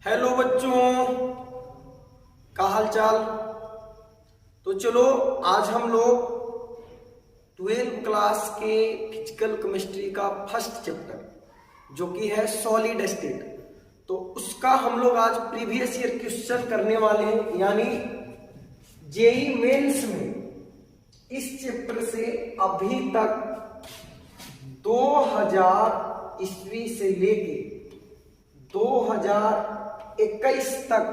Hello बच्चों, का हाल चाल। तो चलो आज हम लोग 12th क्लास के फिजिकल केमिस्ट्री का फर्स्ट चैप्टर जो कि है सॉलिड स्टेट, तो उसका हम लोग आज प्रीवियस ईयर क्वेश्चन करने वाले हैं। यानी जेई मेंस में इस चैप्टर से अभी तक 2000 ईस्वी से लेके 2021 तक,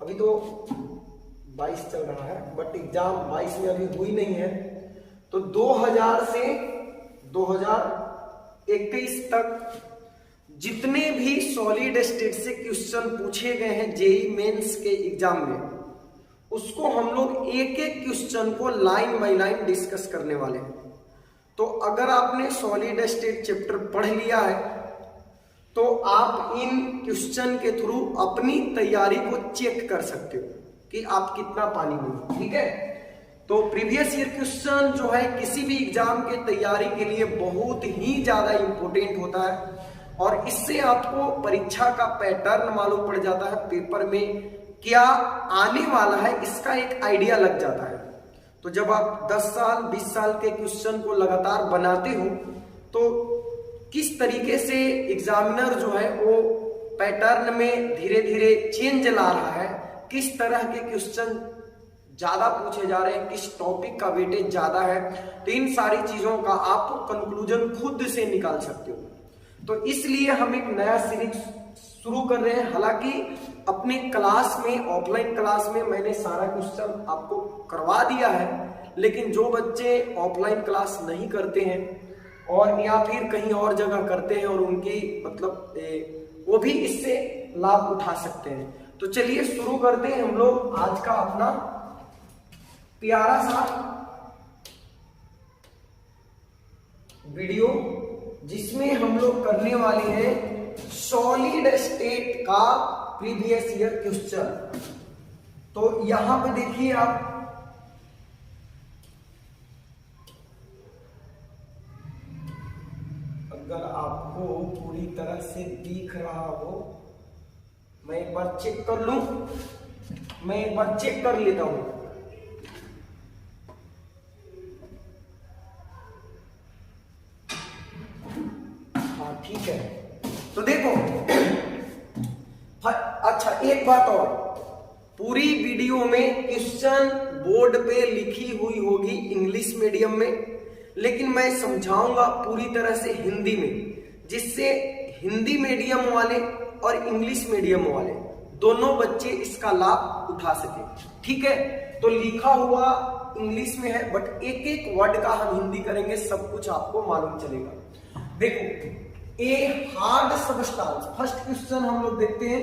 अभी तो 22 चल रहा है बट एग्जाम 22 में अभी हुई नहीं है, तो 2000 से 2021 तक जितने भी सॉलिड स्टेट से क्वेश्चन पूछे गए हैं जेई मेंस के एग्जाम में, उसको हम लोग एक एक क्वेश्चन को लाइन बाय लाइन डिस्कस करने वाले हैं। तो अगर आपने सॉलिड स्टेट चैप्टर पढ़ लिया है तो आप इन क्वेश्चन के थ्रू अपनी तैयारी को चेक कर सकते हो कि आप कितना पानी में, ठीक है। तो प्रीवियस ईयर क्वेश्चन जो है किसी भी एग्जाम के तैयारी के लिए बहुत ही ज्यादा इंपॉर्टेंट होता है और इससे आपको परीक्षा का पैटर्न मालूम पड़ जाता है, पेपर में क्या आने वाला है इसका एक आइडिया लग जाता है। तो जब आप 10 साल 20 साल के क्वेश्चन को लगातार बनाते हो तो किस तरीके से एग्जामिनर जो है वो पैटर्न में धीरे धीरे चेंज ला रहा है, किस तरह के क्वेश्चन ज्यादा पूछे जा रहे हैं, किस टॉपिक का वेटेज ज्यादा है, तो इन सारी चीजों का आप कंक्लूजन खुद से निकाल सकते हो। तो इसलिए हम एक नया सीरीज शुरू कर रहे हैं। हालांकि अपने क्लास में, ऑफलाइन क्लास में मैंने सारा क्वेश्चन आपको करवा दिया है, लेकिन जो बच्चे ऑफलाइन क्लास नहीं करते हैं और या फिर कहीं और जगह करते हैं और उनकी मतलब वो भी इससे लाभ उठा सकते हैं। तो चलिए शुरू करते हैं हम लोग आज का अपना प्यारा सा वीडियो, जिसमें हम लोग करने वाले हैं सॉलिड स्टेट का प्रीवियस ईयर क्वेश्चन। तो यहां पे देखिए आप, अगर आपको पूरी तरह से दिख रहा हो, मैं एक बार चेक कर लूं, मैं एक बार चेक कर लेता हूं। हाँ ठीक है। तो देखो अच्छा एक बात और, पूरी वीडियो में क्वेश्चन बोर्ड पे लिखी हुई होगी इंग्लिश मीडियम में, लेकिन मैं समझाऊंगा पूरी तरह से हिंदी में, जिससे हिंदी मीडियम वाले और इंग्लिश मीडियम वाले दोनों बच्चे इसका लाभ उठा सके, ठीक है। तो लिखा हुआ इंग्लिश में है बट एक एक वर्ड का हम हिंदी करेंगे, सब कुछ आपको मालूम चलेगा। देखो, a hard substance, first question हम लोग देखते हैं।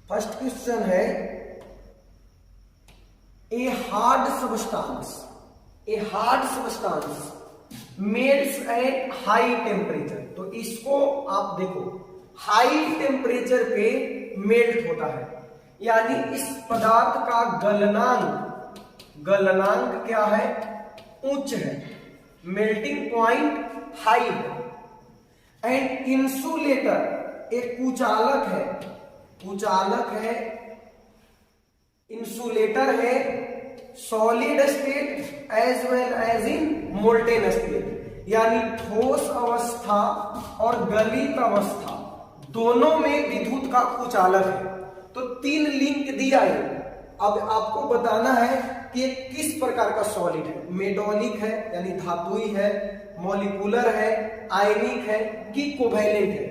फर्स्ट क्वेश्चन है a hard substance, a hard substance melts at high temperature. तो इसको आप देखो, हाई टेम्परेचर पे मेल्ट होता है, यानी इस पदार्थ का गलनांक, गलनांक क्या है, उच्च है, मेल्टिंग पॉइंट हाई है। एंड इंसुलेटर एक कुचालक है, कुचालक है, इंसुलेटर है solid state as well as in molten state, यानी ठोस अवस्था और गलित अवस्था दोनों में विद्युत का कुचालक है। तो 3 लिंक दिया है, अब आपको बताना है कि किस प्रकार का सॉलिड है, मेटॉलिक है यानी धातुई है, मॉलिक्यूलर है, आयनिक है कि कोवैलेंट है।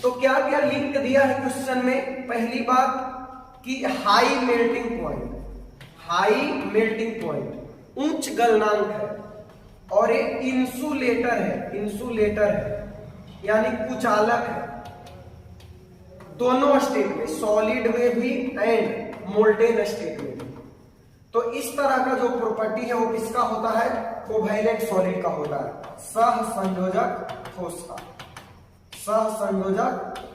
तो क्या क्या लिंक दिया है क्वेश्चन में, पहली बात कि high melting point, high melting point, उच्च गलनांक है, और एक इंसुलेटर है, इंसुलेटर है यानी कुचालक है, दोनों स्टेट में, सॉलिड में भी एंड मोल्टेन स्टेट में भी। तो इस तरह का जो प्रॉपर्टी है वो किसका होता है, कोवैलेंट सॉलिड का होता है, सहसंयोजक ठोस का, सहसंयोजक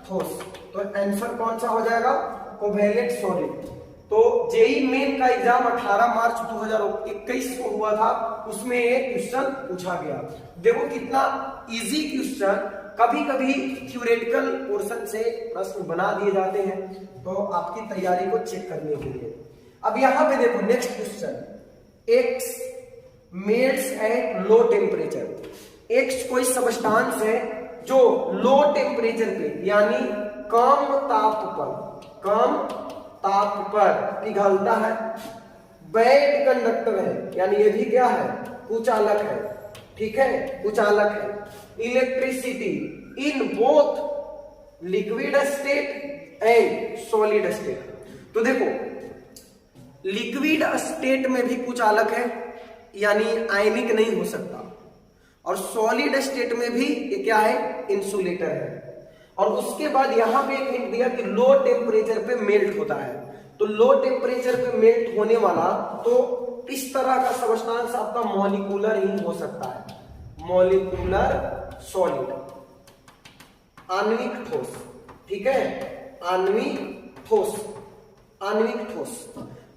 ठोस। तो आंसर कौन सा हो जाएगा, कोवैलेंट सॉलिड। तो जेई मेन का एग्जाम 18 मार्च 2021 को हुआ था, उसमें एक क्वेश्चन पूछा गया। देखो कितना इजी क्वेश्चन, कभी कभी थ्योरेटिकल पोर्शन से प्रश्न बना दिए जाते हैं, तो आपकी तैयारी को चेक करने के लिए। अब यहां पे देखो next question, x melts at low temperature. X कोई सब्सटेंस है जो लो टेम्परेचर पे यानी कम ताप पर पिघलता है, बैड कंडक्टर है, यानी ये भी क्या है, कुचालक है, ठीक है, कुचालक है। Electricity in both liquid state and solid state. तो देखो लिक्विड स्टेट में भी कुचालक है, यानी आयनिक नहीं हो सकता, और सॉलिड स्टेट में भी ये क्या है, इंसुलेटर है। और उसके बाद यहां पे एक हिंट दिया कि लो टेम्परेचर पे मेल्ट होता है, तो लो टेम्परेचर पे मेल्ट होने वाला तो इस तरह का सब्सटेंस आपका मॉलिक्यूलर ही हो सकता है, मॉलिक्यूलर सॉलिड, आणविक ठोस, ठीक है, आणविक ठोस।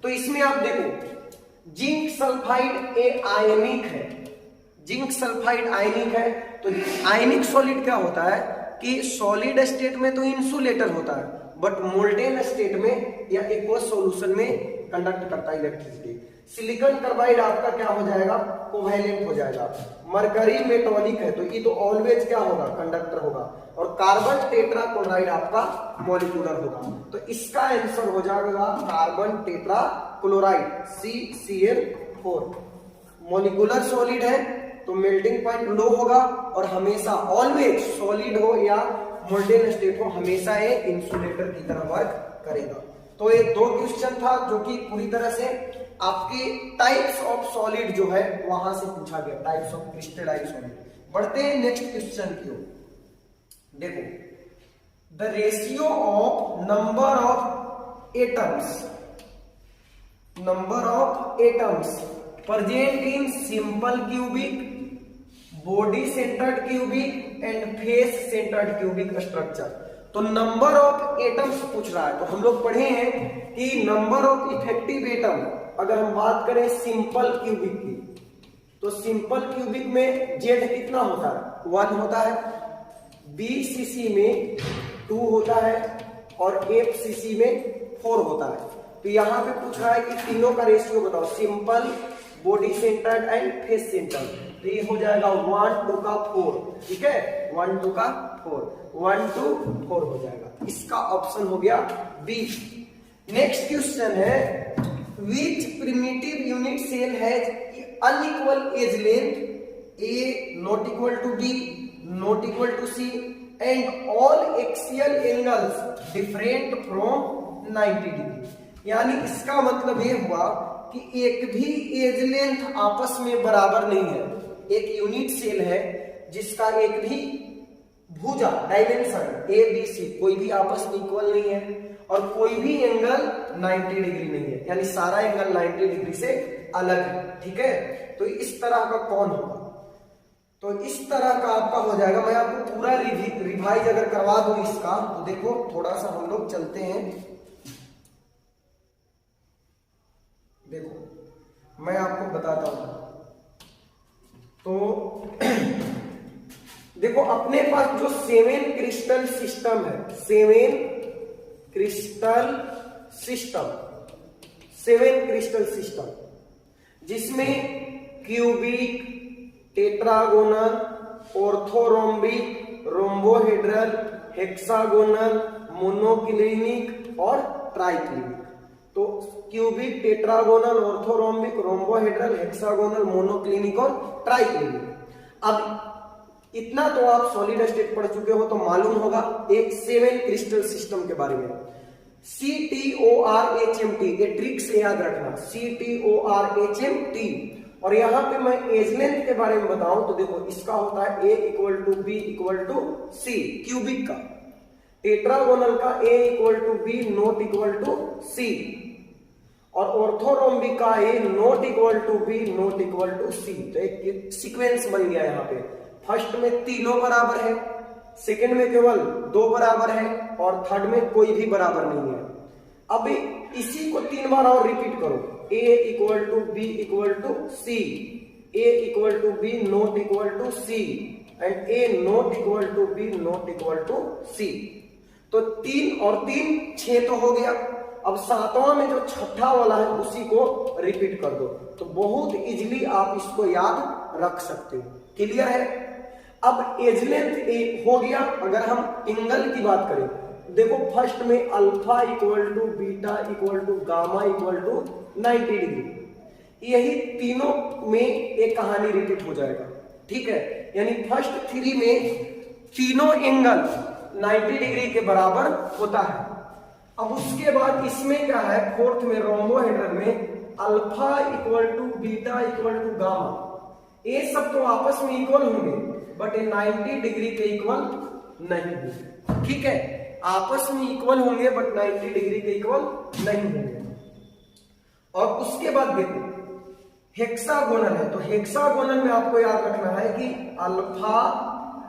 तो इसमें आप देखो जिंक सल्फाइड ए आयनिक है, जिंक सल्फाइड आयनिक है। तो आयनिक सॉलिड क्या होता है कि सॉलिड स्टेट में तो इंसुलेटर होता है, बट मोल्टेन स्टेट में या एक्वस सॉल्यूशन में कंडक्ट करता है इलेक्ट्रिसिटी। सिलिकॉन कार्बाइड आपका क्या हो जाएगा, कोवैलेंट हो जाएगा। मरकरी मेटॉलिक है, तो ये तो ऑलवेज क्या होगा, कंडक्टर होगा। और कार्बन टेट्राक्लोराइड आपका मॉलिक्यूलर होगा। तो इसका आंसर हो जाएगा carbon tetrachloride, CCl4। Molecular solid है तो मेल्टिंग पॉइंट लो होगा, और हमेशा ऑलवेज सॉलिड हो या मोल्टेन स्टेट हो, हमेशा ये इंसुलेटर की तरह वर्क करेगा। तो ये दो क्वेश्चन था जो कि पूरी तरह से आपके टाइप्स ऑफ सॉलिड जो है वहां से पूछा गया, टाइप्स ऑफ क्रिस्टलाइन सॉलिड। बढ़ते हैं नेक्स्ट क्वेश्चन की ओर। देखो the ratio of number of atoms present in simple cubic, body centred cubic and face centred cubic structure. तो नंबर ऑफ एटम्स पूछ रहा है। तो हम लोग पढ़े हैं कि नंबर ऑफ इफेक्टिव एटम, अगर हम बात करें सिंपल क्यूबिक की, तो सिंपल क्यूबिक में जेड कितना होता है, 1 होता है, बीसीसी में 2 होता है, और एफसीसी में 4 होता है। तो यहां पे पूछ रहा है कि तीनों का रेशियो बताओ, simple, body centred and face centred. तो ये हो जाएगा 1:4, ठीक है, 1:4, 1:4 हो जाएगा। इसका ऑप्शन हो गया बी। नेक्स्ट क्वेश्चन है, which primitive unit cell has unequal edge length, A not equal to B not equal to C and all axial angles different from 90 degree. यानी इसका मतलब ये हुआ कि एक भी एज लेंथ आपस में बराबर नहीं है। एक यूनिट सेल है जिसका एक भी भुजा डायमेंशन ए बी सी कोई भी आपस में इक्वल नहीं है, और कोई भी एंगल 90 डिग्री नहीं है, यानी सारा एंगल 90 डिग्री से अलग है, ठीक है। तो इस तरह का कौन होगा, तो इस तरह का आपका हो जाएगा। मैं आपको पूरा रिवाइज अगर करवा दूं इसका, तो देखो थोड़ा सा हम लोग चलते हैं। देखो मैं आपको बताता हूं। तो देखो अपने पास जो 7 क्रिस्टल सिस्टम है, 7 क्रिस्टल सिस्टम, जिसमें cubic, tetragonal, orthorhombic, rhombohedral, hexagonal, monoclinic और ट्राइक्लिनिक। तो cubic, tetragonal, orthorhombic, rhombohedral, hexagonal, monoclinic और ट्राइक्लिनिक। अब इतना तो आप सॉलिड स्टेट पढ़ चुके हो, तो मालूम होगा एक 7 क्रिस्टल सिस्टम के बारे में। CTORHMT, ये ट्रिक से याद रखना, CTORHMT। और यहां पे मैं एज लेंथ के बारे में बताऊं तो देखो इसका होता है A = B = C, क्यूबिक का। टेट्रागोनल का A = B not equal to C, और ऑर्थोरोम्बिक का A not equal to B not equal to C। तो एक सीक्वेंस बन गया यहाँ पे। फर्स्ट में तीनों बराबर है, सेकंड में केवल 2 बराबर है, और थर्ड में कोई भी बराबर नहीं है। अब इसी को 3 बार और रिपीट करो, A = B = C, A = B not equal to C, and a not equal to b not equal to c. तो 3 और 3 6 तो हो गया। अब 7वां में जो छठा वाला है उसी को रिपीट कर दो, तो बहुत इजीली आप इसको याद रख सकते हो। क्लियर है? अब एज लेंथ हो गया। अगर हम एंगल की बात करें, देखो फर्स्ट में alpha equal to beta equal to gamma equal to 90 degree, यही तीनों में एक कहानी रिपीट हो जाएगा। ठीक है, यानी फर्स्ट 3 में तीनों एंगल 90 डिग्री के बराबर होता है। अब उसके बाद इसमें क्या है, फोर्थ में रोम्बोहेड्रन में alpha equal to beta equal to gamma, ये सब तो आपस में इक्वल होंगे बट 90 डिग्री के इक्वल नहीं होंगे। ठीक है, आपस में इक्वल होंगे बट 90 डिग्री के इक्वल नहीं होंगे। और उसके बाद देखो हेक्सागोनल है, तो हेक्सागोनल में आपको याद रखना है कि अल्फा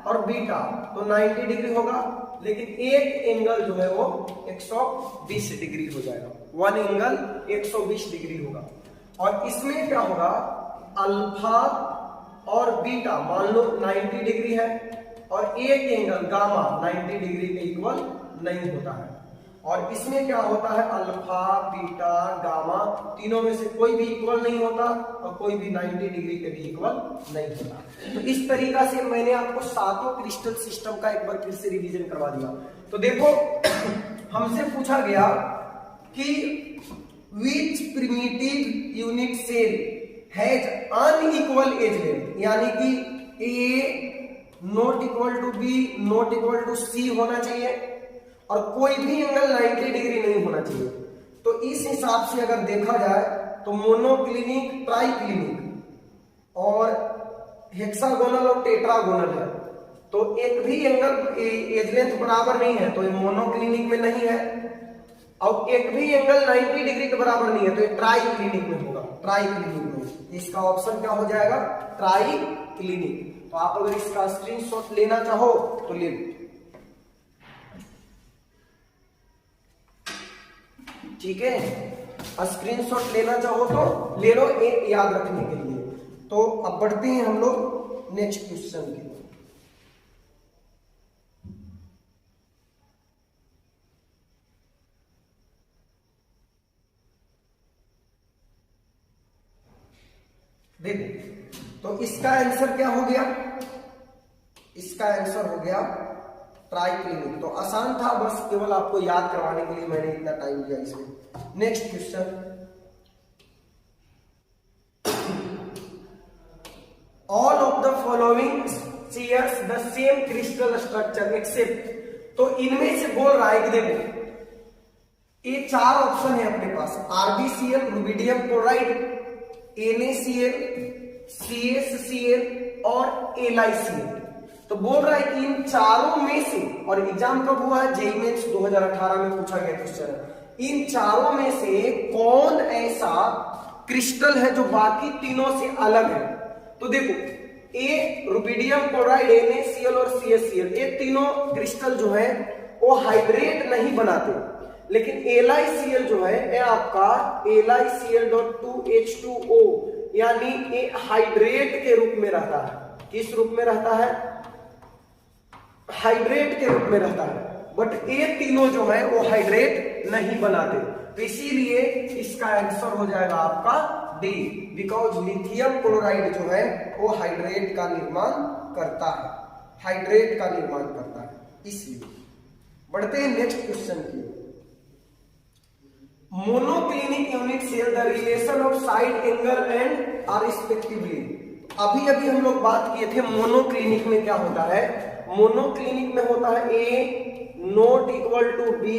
और बीटा तो 90 डिग्री होगा, लेकिन एक एंगल जो है वो 120 डिग्री हो जाएगा। वन एंगल 120 डिग्री होगा। और इसमें क्या होगा, अल्फा और बीटा मान लो 90 डिग्री है और एक एंगल गामा 90 डिग्री के इक्वल नहीं होता है। और इसमें क्या होता है, अल्फा बीटा गामा तीनों में से कोई भी इक्वल नहीं होता और कोई भी 90 डिग्री के भी इक्वल नहीं होता। तो इस तरीका से मैंने आपको सातों क्रिस्टल सिस्टम का एक बार फिर से रिवीजन करवा दिया। तो देखो हमसे पूछा गया कि which primitive unit cell has unequal edge length, यानी कि a not equal to b not equal to c होना चाहिए और कोई भी एंगल 90 डिग्री नहीं होना चाहिए। तो इस हिसाब से अगर देखा जाए तो मोनोक्लिनिक, ट्राइक्लिनिक और हेक्सागोनल और टेट्रागोनल है, तो एक भी एंगल एज लेंथ बराबर नहीं है तो ये मोनोक्लिनिक में नहीं है, और एक भी एंगल 90 डिग्री के बराबर नहीं है तो ये ट्राइक्लिनिक में होगा। ट्राइक्लिनिक में इसका ऑप्शन क्या हो जाएगा, ट्राइक्लिनिक। तो आप अगर इसका स्क्रीनशॉट लेना चाहो तो ले लो। ठीक है, स्क्रीनशॉट लेना चाहो तो ले लो, एक याद रखने के लिए। तो अब बढ़ते हैं हम लोग नेक्स्ट क्वेश्चन की। देखो तो इसका आंसर क्या हो गया, इसका आंसर हो गया ट्राइक्लिनिक। तो आसान था, बस केवल आपको याद करवाने के लिए मैंने इतना टाइम दिया इसमें। Next question, all of the following shares the same crystal structure except, तो इनमें से बोल रहा है कि देखो ये 4 ऑप्शन है अपने पास, RbCl, rubidium chloride, NaCl, CaCl और LiCl। तो बोल रहा है कि इन चारों में से, और एग्जाम कब हुआ है, जेईई मेंस 2018 में पूछा गया क्वेश्चन है, इन चारों में से कौन ऐसा क्रिस्टल है जो बाकी तीनों से अलग है। तो देखो ए रुबिडियम क्लोराइड, NaCl और CaCl, ये तीनों क्रिस्टल जो है वो हाइड्रेट नहीं बनाते, लेकिन LiCl जो है ये आपका LiCl.2H2O यानी ये हाइड्रेट के रूप में रहता है। किस रूप में रहता है, हाइड्रेट के रूप में रहता है, बट ये तीनों जो है वो हाइड्रेट नहीं बनाते। तो इसीलिए इसका आंसर हो जाएगा आपका डी, बिकॉज लिथियम क्लोराइड जो है वो हाइड्रेट का निर्माण करता है, हाइड्रेट का निर्माण करता है, इसलिए। बढ़ते हैं नेक्स्ट क्वेश्चन की। Monoclinic unit cell the relation of side angle and are respectively. अभी अभी हम लोग बात किए थे मोनोक्लिनिक में क्या होता है, मोनोक्लिनिक में होता है a not equal to b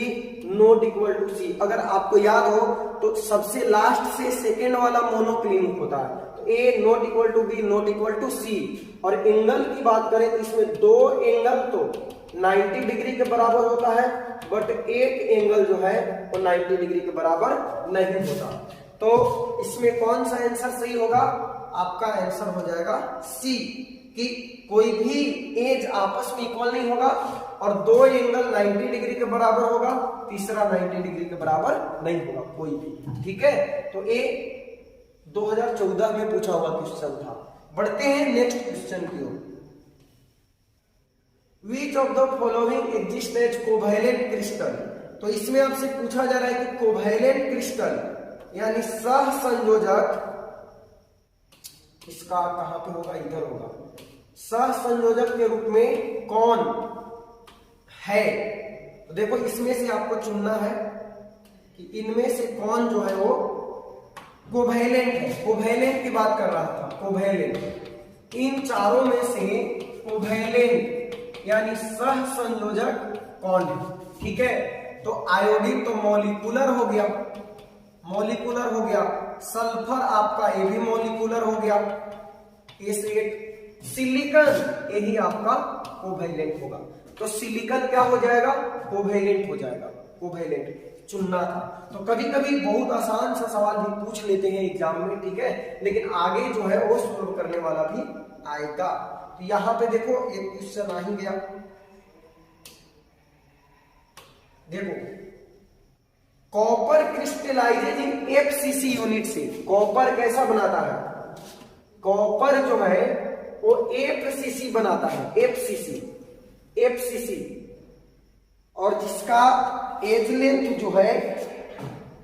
not equal to c. अगर आपको याद हो तो सबसे लास्ट से सेकेंड वाला मोनोक्लिनिक होता है, तो a not equal to b not equal to c. और एंगल की बात करें तो इसमें 2 एंगल तो 90 डिग्री के बराबर होता है, बट एक एंगल जो है वो 90 डिग्री के बराबर नहीं होता। तो इसमें कौन सा आंसर सही होगा, आपका आंसर हो जाएगा सी, कि कोई भी एज आपस में इक्वल नहीं होगा और 2 एंगल 90 डिग्री के बराबर होगा, तीसरा 90 डिग्री के बराबर नहीं होगा कोई भी। ठीक है, तो ये 2014 में पूछा हुआ क्वेश्चन था। बढ़ते हैं नेक्स्ट क्वेश्चन की ओर। Which of the following exist as covalent crystal. तो इसमें आपसे पूछा जा रहा है कि कोवैलेंट क्रिस्टल यानी सहसंयोजक, इसका कहां पे होगा, इधर होगा, सहसंयोजक के रूप में कौन है। तो देखो इसमें से आपको चुनना है कि इनमें से कौन जो है वो कोवैलेंट है। कोवैलेंट की बात कर रहा था, कोवैलेंट। इन चारों में से कोवैलेंट यानी सहसंयोजक कौन है, ठीक है। तो आयोडीन तो मॉलिक्यूलर हो गया, मॉलिक्यूलर हो गया। सल्फर आपका ये भी मॉलिक्यूलर हो गया, S8। सिलिकॉन यही आपका कोवैलेंट होगा। तो सिलिकॉन क्या हो जाएगा, कोवैलेंट हो जाएगा, कोवैलेंट चुनना था। तो कभी कभी बहुत आसान सा सवाल भी पूछ लेते हैं एग्जाम में, ठीक है, लेकिन आगे जो है वो सॉल्व करने वाला भी आएगा। तो यहां पे देखो एक क्वेश्चन आ ही गया, देखो copper crystallises in FCC unit से। कॉपर कैसा बनाता है, कॉपर जो है वो FCC बनाता है, FCC, और जिसका एज लेंथ जो है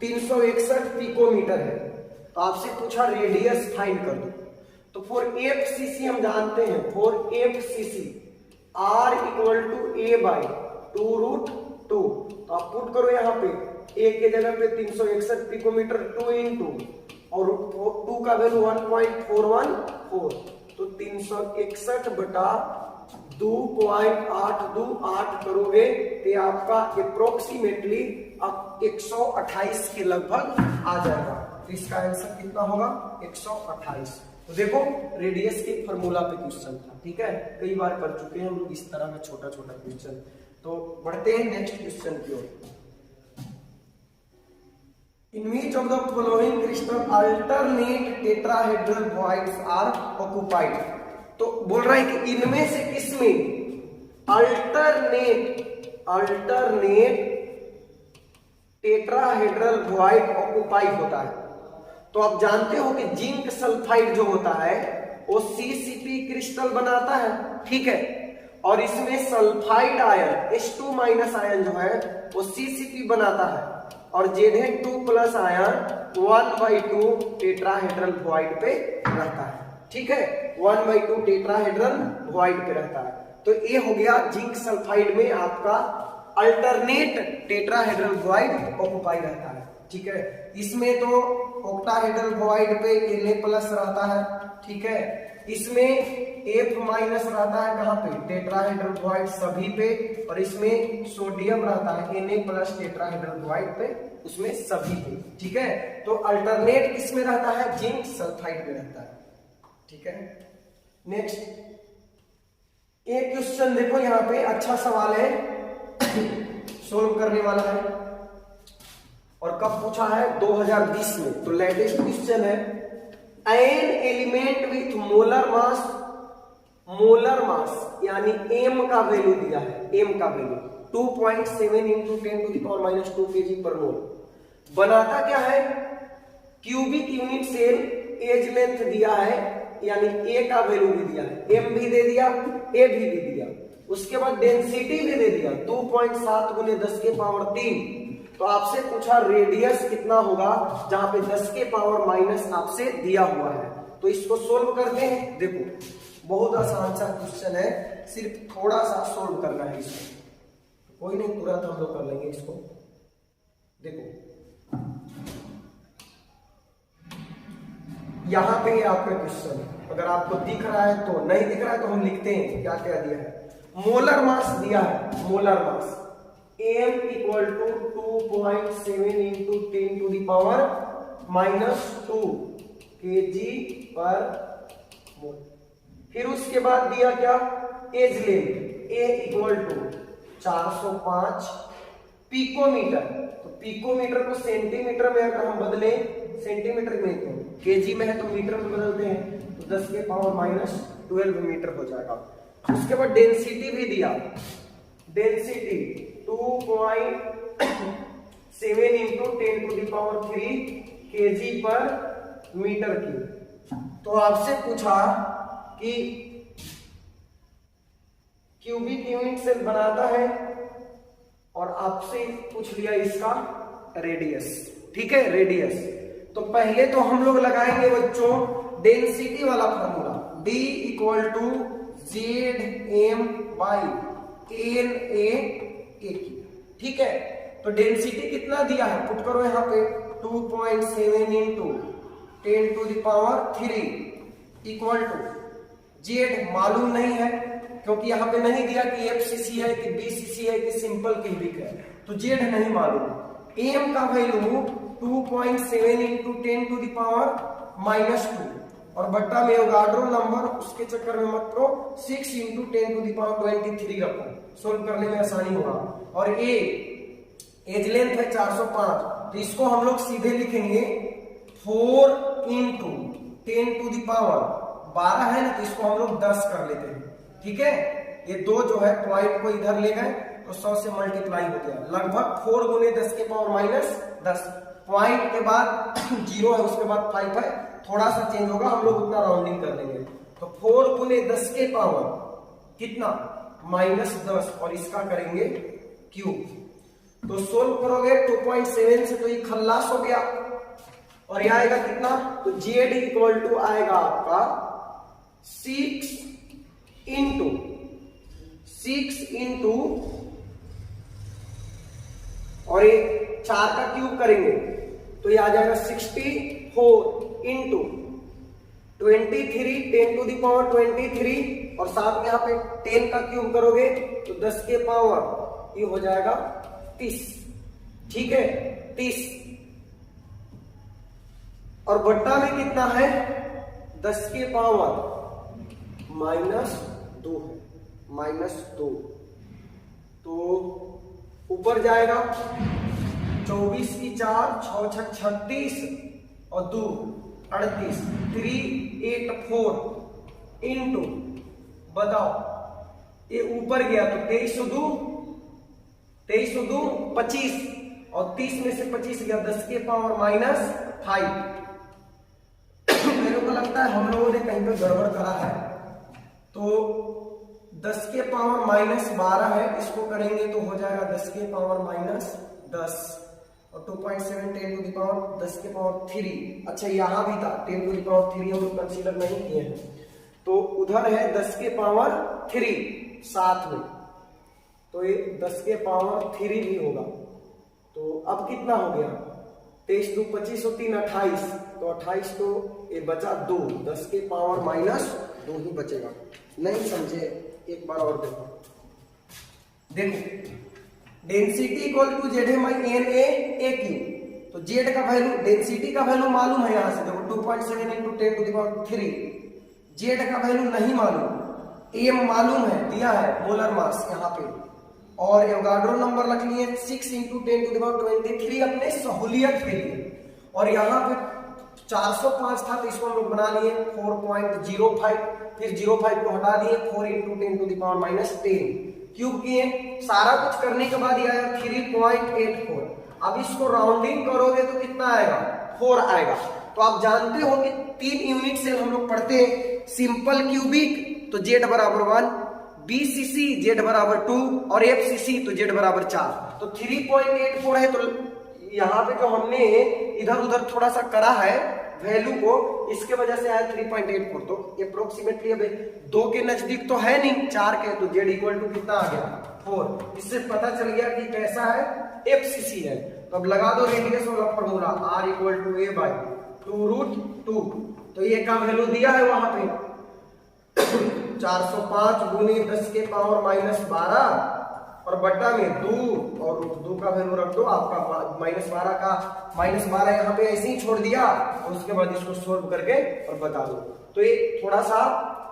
361 पिकोमीटर है। तो आपसे पूछा रेडियस फाइंड कर दो। तो फॉर FCC हम जानते हैं, फॉर FCC R equal to A/2√2। तो आप पुट करो यहाँ पे A के जगह पे 361 पिकोमीटर 2 इंटू और 2 का वैल्यू 1.414। तो 361 बटा 2.828 करोगे तो आपका अप्रोक्सीमेटली 128 के लगभग आ जाएगा। तो इसका आंसर कितना होगा, 128। तो देखो रेडियस के फॉर्मूला पे क्वेश्चन था, ठीक है, कई बार कर चुके हैं हम लोग इस तरह का छोटा छोटा क्वेश्चन। तो बढ़ते हैं नेक्स्ट क्वेश्चन की ओर। In which of the following crystal alternate tetrahedral voids are occupied. तो बोल रहा है कि इनमें से किसमें अल्टरनेट टेट्राहेड्रल वॉइड ऑक्युपाई होता है। तो आप जानते हो कि जिंक सल्फाइड जो होता है वो CCP क्रिस्टल बनाता है, ठीक है, और इसमें सल्फाइड आयन H2- आयन जो है वो CCP बनाता है, और Zn2+ आयन 1/2 टेट्राहेड्रल वॉइड पे रहता है, ठीक है, 1/2 टेट्राहेड्रल वॉइड पे रहता है। तो ये हो गया जिंक सल्फाइड में आपका अल्टरनेट टेट्राहेड्रल वॉइड ऑक्युपाई रहता है, ठीक है। इसमें तो ऑक्टाहेड्रल वॉइड पे Na+ रहता है, ठीक है। इसमें F- रहता है कहां पे, टेट्राहेड्रल वॉइड सभी पे, और इसमें सोडियम रहता है Na+ टेट्राहेड्रल वॉइड पे, उसमें सभी पे, ठीक है। तो अल्टरनेट किसमें रहता है, जिंक सल्फाइड में रहता है, ठीक है। नेक्स्ट एक क्वेश्चन देखो यहाँ पे, अच्छा सवाल है, सोल्व करने वाला है, और कब पूछा है, 2020 में। तो लेटेस्ट क्वेश्चन है, an element with molar mass यानी m का वैल्यू दिया है, m का वैल्यू 2.7 इंटू 10⁻² kg/mol बनाता क्या है, cubic unit cell, edge length दिया है, यानी a का वैल्यू भी दिया है, m भी दे दिया, a भी दे दिया, उसके बाद डेंसिटी भी दे दिया 2.7 × 10⁻³ तो आपसे पूछा रेडियस कितना होगा, जहां पे 10⁻⁻ आपसे दिया हुआ है। तो इसको सोल्व करते हैं। देखो बहुत आसान सा क्वेश्चन है, सिर्फ थोड़ा सा सोल्व करना है इसको, कोई नहीं, तुरंत हम लोग कर लेंगे इसको। देखो यहां पे आपका क्वेश्चन, अगर आपको दिख रहा है तो, नहीं दिख रहा है तो हम लिखते हैं क्या क्या दिया है। मोलर मास दिया है, molar mass m equal to 2.7 into 10⁻⁻² kg/mol। फिर उसके बाद दिया क्या, edge length a equal to 405 picometre. तो पिकोमीटर को सेंटीमीटर में अगर हम बदलें, सेंटीमीटर में तो केजी में है तो मीटर में बदलते हैं, तो 10⁻⁻12 मीटर हो जाएगा। उसके बाद डेंसिटी भी दिया, डेंसिटी 2.7 इंटू 10⁻³ kg/m³। तो आपसे पूछा कि क्यूबिक यूनिट सेल बनाता है और आपसे पूछ लिया इसका रेडियस, ठीक है, रेडियस। तो पहले तो हम लोग लगाएंगे बच्चों डेंसिटी वाला formula, D equal to ZM by NA, ठीक है। तो डेंसिटी कितना दिया है, पुट करो यहाँ पे 2.7 into 10 to the power 3 equal to Z मालूम नहीं है क्योंकि यहाँ पे नहीं दिया कि FCC है कि BCC है कि सिंपल क्यूबिक है, तो Z नहीं मालूम। M का value 2.7 into 10 to the power -2 और बट्टा में एवोगाड्रो नंबर, उसके चक्कर में मत करो, 6 इंटू 10 टू द पावर 23 रखो, सोल्व करने में आसानी होगा। और एज लेंथ है 405, तो इसको हम लोग सीधे लिखेंगे 4 इंटू 10 टू द पावर 12 है ना, तो इसको हम लोग 10 कर लेते हैं, ठीक है। ये दो जो है पॉइंट को इधर ले गए तो 100 से मल्टीप्लाई हो गया, लगभग 4 गुने 10 के पावर -10, पॉइंट के बाद 0 है, उसके बाद 5 है, थोड़ा सा चेंज होगा, हम लोग उतना राउंडिंग कर लेंगे। तो 4 गुने 10 के पावर कितना -10 और इसका करेंगे क्यूब। तो सोल्व करोगे 2.7 से तो ये खल्लास हो गया और ये आएगा कितना, तो Z इक्वल टू आएगा आपका 6 इंटू और ये 4 का क्यूब करेंगे तो ये आ जाएगा 64 इंटू 23 10 टू द पावर 23 और साथ में यहाँ पे 10 का क्यूब करोगे तो 10 के पावर ये हो जाएगा 30, ठीक है, 30 और बट्टा में कितना है 10 के पावर -2 है, -2, तो ऊपर जाएगा 24 की 4 6 6 36 और 2 38 384 इंटू बताओ ये ऊपर गया तो 23 2 25 और 30 में से 25 गया 10 के पावर -5। मेरे को लगता है हम लोगों ने कहीं पे गड़बड़ करा है, तो 10 के पावर -12 है, इसको करेंगे तो हो जाएगा 10 के पावर -10 और 2.7 10 टू द पावर 10 के पावर 3। अच्छा यहाँ भी था 10 टू द पावर 3 हम लोग कंसीडर नहीं किए हैं, तो उधर है 10 के पावर 3 साथ में, तो ये 10 के पावर 3 भी होगा। तो अब कितना हो गया 23 2 25 और 3 28, तो 28 तो ये बचा 2, 10 के पावर -2 ही बचेगा। नहीं समझे एक बार और देखो density equal to ZM by NA, तो Z का वैल्यू, डेंसिटी का वैल्यू मालूम है, यहां से देखो 2.7 into 10 to the power 3, Z का वैल्यू नहीं मालूम, M मालूम है, दिया है मोलर मास यहाँ पे, और एवोगाड्रो नंबर रख लिए 6 इंटू 10 टू द पावर 23 अपने सहूलियत के लिए, और यहाँ पे 405 था तो इसको हम लोग बना लिए 4.05, फिर 05 को हटा दिए 4 into 10 to the power -10 cube किए, सारा कुछ करने के बाद ये आया 3.84। अब इसको राउंडिंग करोगे तो कितना आएगा 4 आएगा। तो आप जानते हो कि 3 यूनिट से हम लोग पढ़ते हैं, सिंपल क्यूबिक तो Z बराबर 1, BCC Z बराबर 2 और FCC तो Z बराबर 4। तो 3.84 है, तो यहाँ पे जो हमने इधर उधर थोड़ा सा करा है वैल्यू को, इसके वजह से आया 3.84। तो अप्रोक्सीमेटली अब 2 के नजदीक तो है नहीं, 4 के, तो Z इक्वल टू कितना आ गया 4। इससे पता चल गया कि कैसा है FCC है। तो अब लगा दो रेडियस वाला formula R equal to A by 2√2, तो ये का वैल्यू दिया है वहां पे 405 गुने 10 के पावर -12 और बट्टा में 2 और 2 का वैल्यू रख दो आपका -12 का -12 यहाँ पे ऐसे ही छोड़ दिया, और उसके बाद इसको सोल्व करके और बता दो। तो ये थोड़ा सा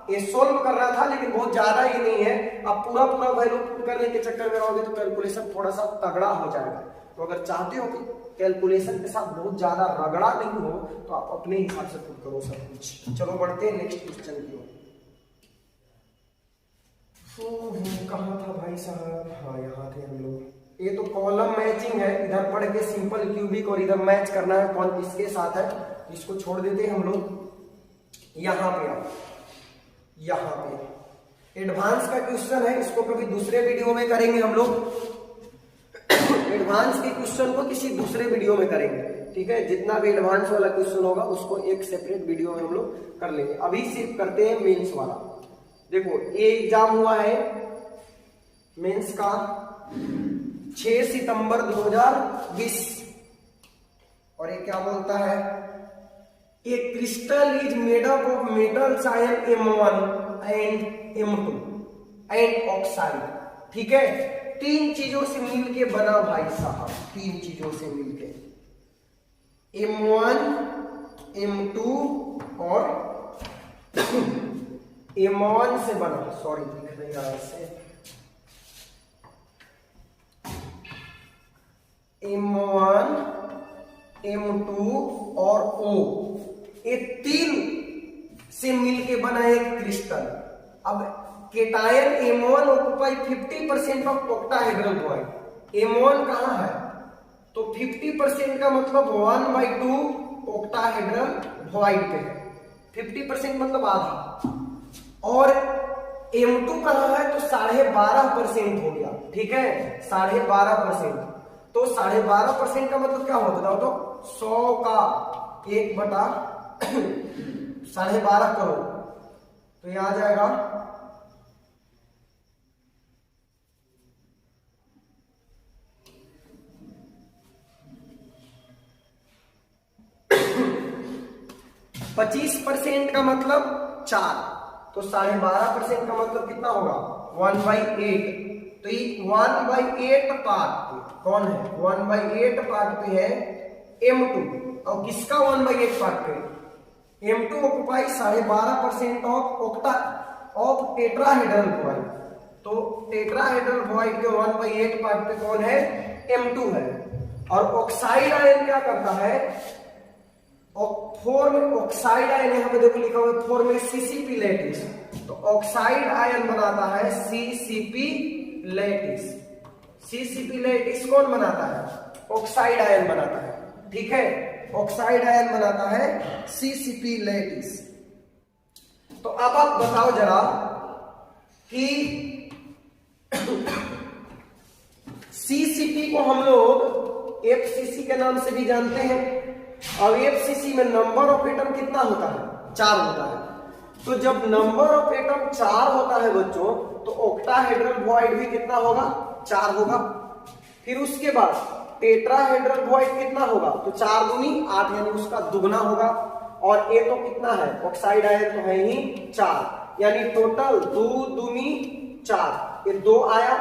ये सोल्व कर रहा था लेकिन बहुत ज्यादा ही नहीं है, आप पूरा वैल्यू पुट करने के चक्कर में रहोगे तो कैलकुलेशन थोड़ा सा तगड़ा हो जाएगा। तो अगर चाहते हो कि कैलकुलेशन के साथ बहुत ज्यादा रगड़ा नहीं हो तो आप अपने हिसाब से पुट करो सब कुछ। चलो बढ़ते हैं नेक्स्ट क्वेश्चन की ओर। कहाँ था भाई साहब, हाँ यहाँ थे हम लोग। ये तो कॉलम मैचिंग है, इधर पढ़ के सिंपल क्यूबिक और इधर मैच करना है कौन किसके साथ है, इसको छोड़ देते हैं हम लोग। यहाँ पे एडवांस का क्वेश्चन है, इसको कभी दूसरे वीडियो में करेंगे हम लोग। एडवांस के क्वेश्चन को किसी दूसरे वीडियो में करेंगे, ठीक है। जितना भी एडवांस वाला क्वेश्चन होगा उसको एक सेपरेट वीडियो में हम लोग कर लेंगे। अभी सिर्फ करते हैं मेंस वाला। देखो ये एग्जाम हुआ है मेंस का 6 सितंबर 2020 और ये क्या बोलता है, a crystal is made up of metals ion M1 and M2 and oxide, ठीक है। 3 चीजों से मिलके बना भाई साहब, 3 चीजों से मिलके M1 M2 और M1 से बना, सॉरी लिख नहीं रहा इससे, M1 M2 और O, ये 3 से मिलके बना एक क्रिस्टल। अब cation M1 occupy 50% of octahedral bond. M1 कहां है तो 50% का मतलब 1/2 ऑक्टाहेड्रल वॉइड पे है, 50% मतलब आधा। और M2 कहां है तो 12.5% हो गया, ठीक है, 12.5%। तो 12.5% का मतलब क्या होता बताओ तो 100 का 1/12.5 करोड़, तो ये आ जाएगा 25% का मतलब 4, तो 12.5% का मतलब कितना होगा 1/8। तो ये 1/8 पार्ट पे कौन है, 1/8 पार्ट पे है M2। और किसका 1/8 पार्ट पे, M2 occupy 12.5% of tetrahedral void. तो टेट्राहेड्रल वॉइड के 1/8 पार्ट पे कौन है, M2 है। और ऑक्साइड आयन क्या करता है, ऑक्साइड आयन यहां पे देखो लिखा हुआ है 4 में CCP लैटिस, तो ऑक्साइड आयन बनाता है CCP लैटिस। CCP लैटिस कौन बनाता है, ऑक्साइड आयन बनाता है, ठीक है, ऑक्साइड आयन बनाता है CCP लैटिस। तो अब आप बताओ जरा कि CCP को हम लोग FCC के नाम से भी जानते हैं। और FCC में नंबर ऑफ एटम कितना होता है, 4 होता है। तो जब नंबर ऑफ एटम 4 होता है बच्चों, तो ऑक्टाहेड्रल वॉइड भी कितना होगा, 4 होगा। फिर उसके बाद टेट्राहेड्रल वॉइड कितना होगा, तो 4 दूनी 8, यानी उसका दुगना होगा। और ये तो कितना है, ऑक्साइड आयन तो है ही 4, यानी टोटल 2 दूनी 4, ये 2 आया,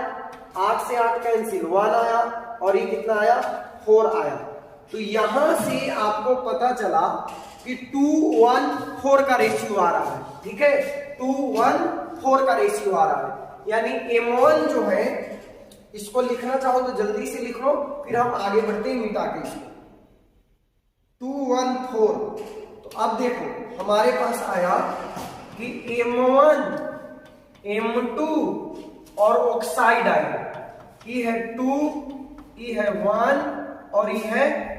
8 से 8 कैंसिल, 1 आया, और ये कितना आया 4 आया। तो यहां से आपको पता चला कि 2:1:4 का रेशियो आ रहा है, ठीक है, 2:1:4 का रेशियो आ रहा है। यानी M1 जो है, इसको लिखना चाहो तो जल्दी से लिख लो, फिर हम आगे बढ़ते हैं मिटा के इसको। 2:1:4। तो अब देखो हमारे पास आया कि M1 M2 और ऑक्साइड आयन, ये है 2, ये है 1 और ये है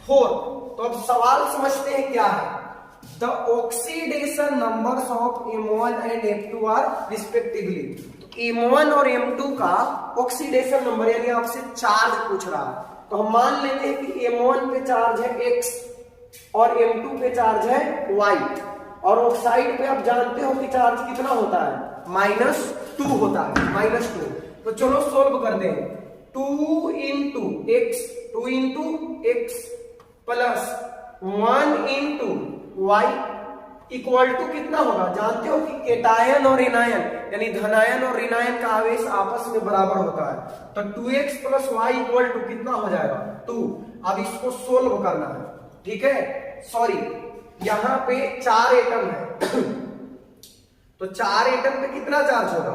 4। तो अब सवाल समझते हैं क्या है, the oxidation numbers of M1 and M2 are respectively. तो M1 और M2 का ऑक्सीडेशन नंबर यानी आपसे चार्ज पूछ रहा है, तो हम मान लेते हैं कि M1 पे चार्ज है X और M2 पे चार्ज है Y। और ऑक्साइड पे आप जानते हो कि चार्ज कितना होता है, -2 होता है, -2। तो चलो सोल्व करते हैं। 2 into x plus 1 into y equal to कितना होगा, जानते हो कि केटायन और एनायन यानी धनायन और ऋणायन का आवेश आपस में बराबर होता है। तो 2x plus y equal to कितना हो जाएगा 2। अब इसको सोल्व करना है, ठीक है, सॉरी यहां पे 4 एटम है तो 4 एटम पे कितना चार्ज होगा,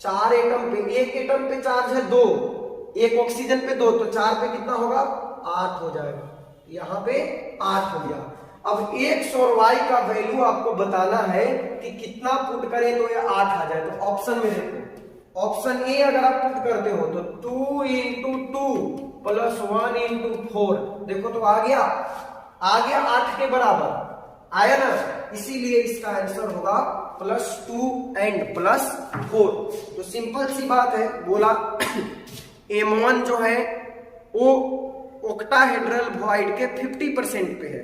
4 एटम पे, एक एटम पे चार्ज है 2, एक ऑक्सीजन पे 2, तो 4 पे कितना होगा 8 हो जाएगा, यहां पे 8 हो गया। अब x और y का वैल्यू आपको बताना है कि कितना पुट करें तो ये 8 आ जाए। तो ऑप्शन में देखो, ऑप्शन ए अगर आप पुट करते हो तो 2 into 2 प्लस 1 into 4, देखो तो आ गया 8 के बराबर आया ना, इसीलिए इसका आंसर होगा +2 + 4। तो सिंपल सी बात है, बोला M1 जो है वो ऑक्टाहेड्रल वॉइड के 50% पे है,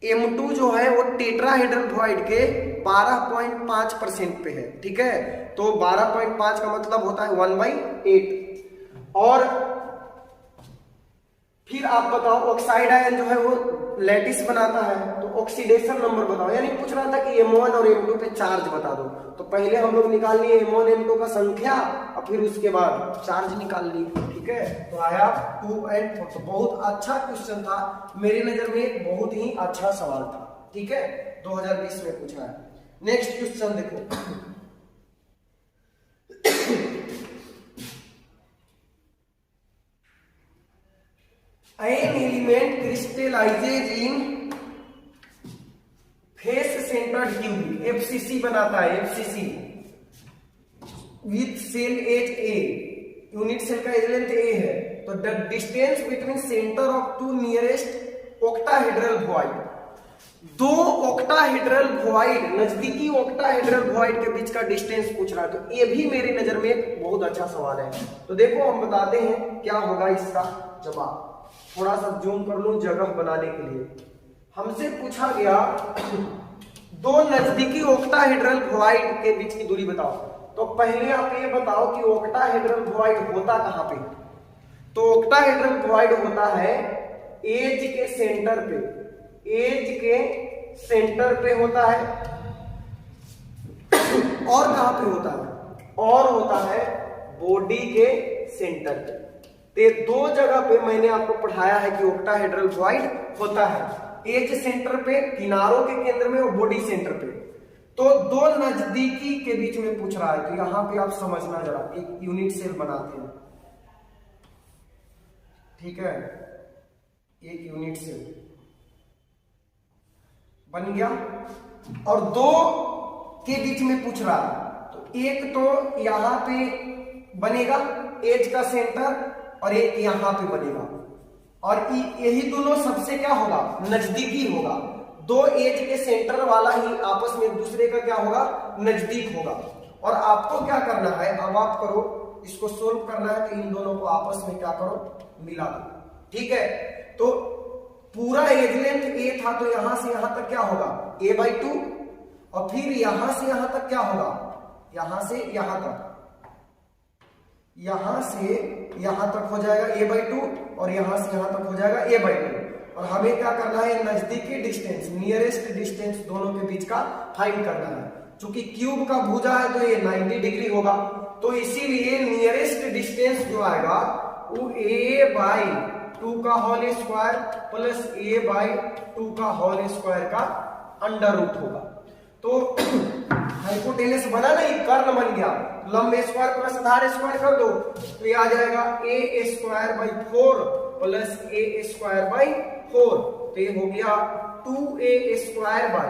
M2 जो है वो टेट्राहेड्रल वॉइड के 12.5% पे है। ठीक है, तो 12.5 का मतलब होता है 1/8। और फिर आप बताओ ऑक्साइड आयन जो है वो लैटिस बनाता है, तो ऑक्सीडेशन नंबर बताओ। यानी पूछ रहा था कि M1 और M2 पे चार्ज बता दो, तो पहले हम लोग निकाल लिए M1 M2 का संख्या और फिर उसके बाद चार्ज निकाल लिए। ठीक है, तो आया 2 और 4। तो बहुत अच्छा क्वेश्चन था, मेरी नजर में एक बहुत ही अच्छा सवाल था। ठीक है, 2020 में पूछा है। नेक्स्ट क्वेश्चन देखो, an element crystallizes in face centered cubic, FCC बनाता है, FCC with cell edge A, unit cell का एज लेंथ A है। तो the distance between centre of two nearest octahedral void, दो ऑक्टाहेड्रल वॉइड, नजदीकी octahedral void के बीच का डिस्टेंस पूछ रहा है। तो ये भी मेरी नजर में एक बहुत अच्छा सवाल है। तो देखो हम बताते हैं क्या होगा इसका जवाब। थोड़ा सा जूम कर लूं जगह बनाने के लिए। हमसे पूछा गया दो नजदीकी ऑक्टाहेड्रल वॉइड के बीच की दूरी बताओ। तो पहले आप ये बताओ कि ऑक्टाहेड्रल वॉइड होता कहां पे। तो ऑक्टाहेड्रल वॉइड होता है एज के सेंटर पे, एज के सेंटर पे होता है। और कहां पे होता है, और होता है बॉडी के सेंटर पे। तो दो जगह पे मैंने आपको पढ़ाया है कि ऑक्टाहेड्रल वॉइड होता है, एज सेंटर पे, किनारों के केंद्र में, और बॉडी सेंटर पे। तो दो नजदीकी के बीच में पूछ रहा है। तो यहां पे आप समझना जरा, एक यूनिट सेल बनाते हैं। ठीक है, एक यूनिट सेल बन गया और दो के बीच में पूछ रहा है। तो एक तो यहां पे बनेगा एज का सेंटर, और एक यहां पे बनेगा, और यही दोनों सबसे क्या होगा, नजदीकी होगा। दो एज के सेंटर वाला ही आपस में एक दूसरे का क्या होगा, नजदीक होगा। और आपको क्या करना है, अब आप करो, इसको सोल्व करना है। तो इन दोनों को आपस में क्या करो, मिला दो। ठीक है, तो पूरा एज लेंथ ए था, तो यहां से यहां तक क्या होगा, a/2, और फिर यहां से यहां तक क्या होगा, यहां से यहां तक, यहां से यहां तक हो जाएगा a/2, और यहां से यहां तक हो जाएगा a/2। और हमें क्या करना है, नजदीकी डिस्टेंस, नियरेस्ट डिस्टेंस दोनों के बीच का फाइंड करना है। चूंकि क्यूब का भुजा है तो ये 90 डिग्री होगा, तो इसीलिए नियरेस्ट डिस्टेंस जो आएगा वो a/2 का होल स्क्वायर प्लस a/2 का होल स्क्वायर का अंडर रूट होगा। तो हाइपोटेनस बना नहीं, कर्ण बन गया, लंब स्क्वायर प्लस आधार स्क्वायर कर दो, तो ये आ जाएगा a²/4 प्लस a²/4। तो ये हो गया 2a²/4।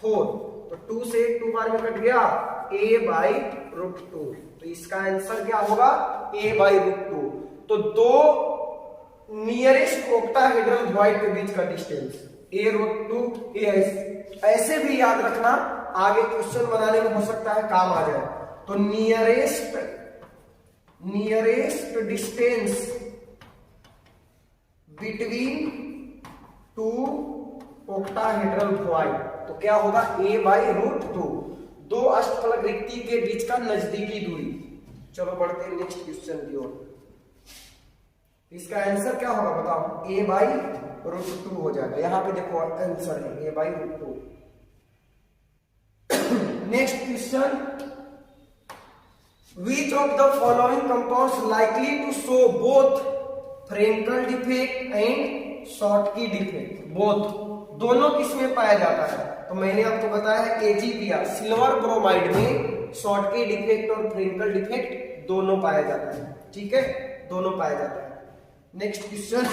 तो 2 से 2 बार में कट गया, a/√2। तो इसका आंसर क्या होगा, a/√2। तो दो नियरेस्ट ऑक्टाहेड्रल वॉइड के बीच का डिस्टेंस a√2। ऐसे भी याद रखना, आगे क्वेश्चन बनाने में हो सकता है काम आ जाए। तो nearest distance between two octahedral void, तो क्या होगा, a/√2। दो अष्टफलक रिक्ति के बीच का नजदीकी दूरी। चलो बढ़ते हैं नेक्स्ट क्वेश्चन की ओर। इसका आंसर क्या होगा बताओ, a/√2 हो जाएगा। यहां पे देखो आंसर है a/√2। Next question, which of the following compounds likely to show both Frenkel defect and Schottky defect, both, दोनों किसमें पाया जाता है। तो मैंने आपको बताया है KgBr, सिल्वर ब्रोमाइड में शॉर्टकी डिफेक्ट और फ्रेंकल डिफेक्ट दोनों पाया जाता है। ठीक है, दोनों पाया जाता है। नेक्स्ट क्वेश्चन,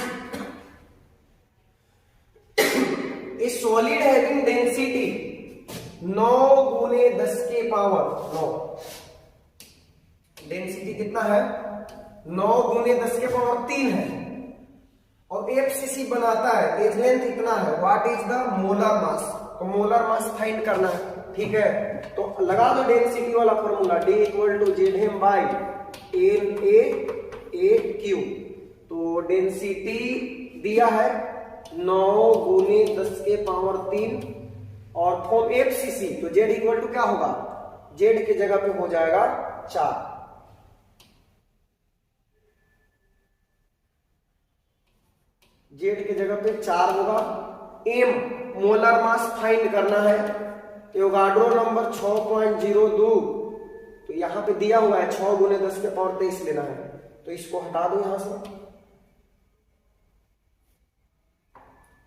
ए सॉलिड हैविंग डेंसिटी 9 × 10⁻9, डेंसिटी कितना है, 9 × 10⁻3 है, और FCC बनाता है, एज लेंथ इतना है। What is the molar mass, तो मोलर मास फाइंड करना है। ठीक है, तो लगा दो डेंसिटी वाला formula, D equal to ZM by LA तो डेंसिटी दिया है 9 गुने 10 के पावर 3 और फॉर्म FCC, तो Z इक्वल टू क्या होगा, Z की जगह पे हो जाएगा 4। Z की जगह पे 4 होगा। M मोलर मास फाइंड करना है, एवोगाड्रो नंबर 6.02, तो यहां पे दिया हुआ है 6 गुने 10 के पावर 23 लेना है, तो इसको हटा दो यहां से,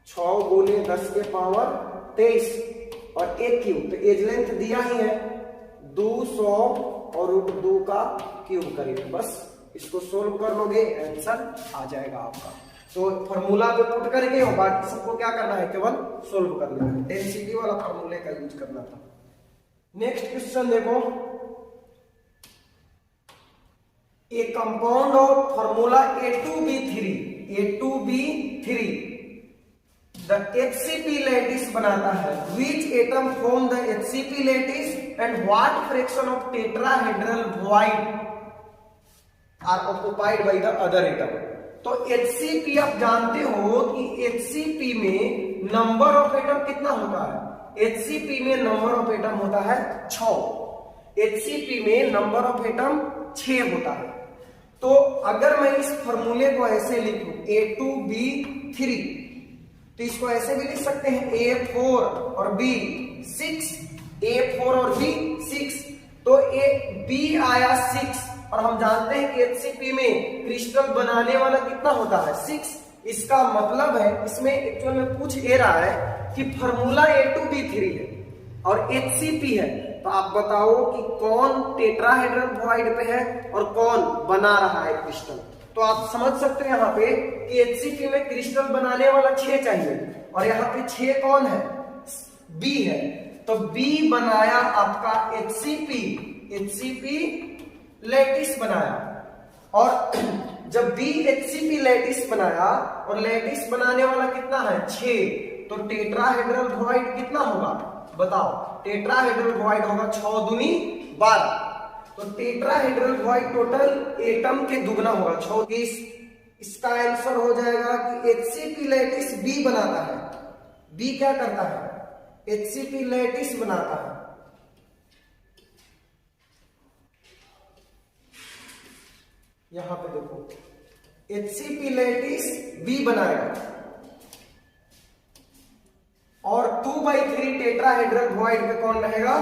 6 गुने 10 के पावर 23 और 1 क्यूब, तो एज लेंथ दिया ही है 200 और √2 का क्यूब करेंगे, बस इसको सोल्व कर लोगे आंसर आ जाएगा आपका। तो फॉर्मूला पे पुट करेंगे और बाकी सबको क्या करना है, केवल सोल्व करना है, डेंसिटी वाला फॉर्मूले का यूज करना था। नेक्स्ट क्वेश्चन देखो, a compound of formula A2B3 the HCP lattice बनाता है, which atom form the HCP lattice and what fraction of tetrahedral void are occupied by the other atom. तो HCP आप जानते हो कि HCP में नंबर ऑफ एटम कितना होता है, HCP में नंबर ऑफ एटम होता है 6, HCP में नंबर ऑफ एटम 6 होता है। तो अगर मैं इस फॉर्मूले को ऐसे लिखूं A2B3, तो इसको ऐसे भी लिख सकते हैं A4 और B6, A4 और B6, तो B आया 6 और हम जानते हैं कि HCP में क्रिस्टल बनाने वाला कितना होता है 6। इसका मतलब है इसमें एक्चुअल में पूछ ये रहा है कि फॉर्मूला A2B3 है और HCP है, तो आप बताओ कि कौन टेट्राहेड्रल वॉइड पे है और कौन बना रहा है क्रिस्टल। तो आप समझ सकते हैं यहाँ पे कि HCP में क्रिस्टल बनाने वाला 6 चाहिए और यहाँ पे 6 कौन है, B है, तो B बनाया आपका HCP लैटिस बनाया, और जब B HCP लैटिस बनाया और लैटिस बनाने वाला कितना है 6, तो टेट्राहेड्रल वॉइड कितना होगा बताओ, टेट्राहेड्रल वॉइड होगा 6 दूनी 12, तो टेट्राहेड्रल वॉइड टोटल एटम के दुगना होगा 6। इसका आंसर हो जाएगा कि HCP लैटिस B बनाता है, B क्या करता है, HCP लैटिस बनाता है। यहां पे देखो HCP लैटिस B बनाएगा और 2/3 टेट्राहेड्रल वॉइड पे कौन रहेगा,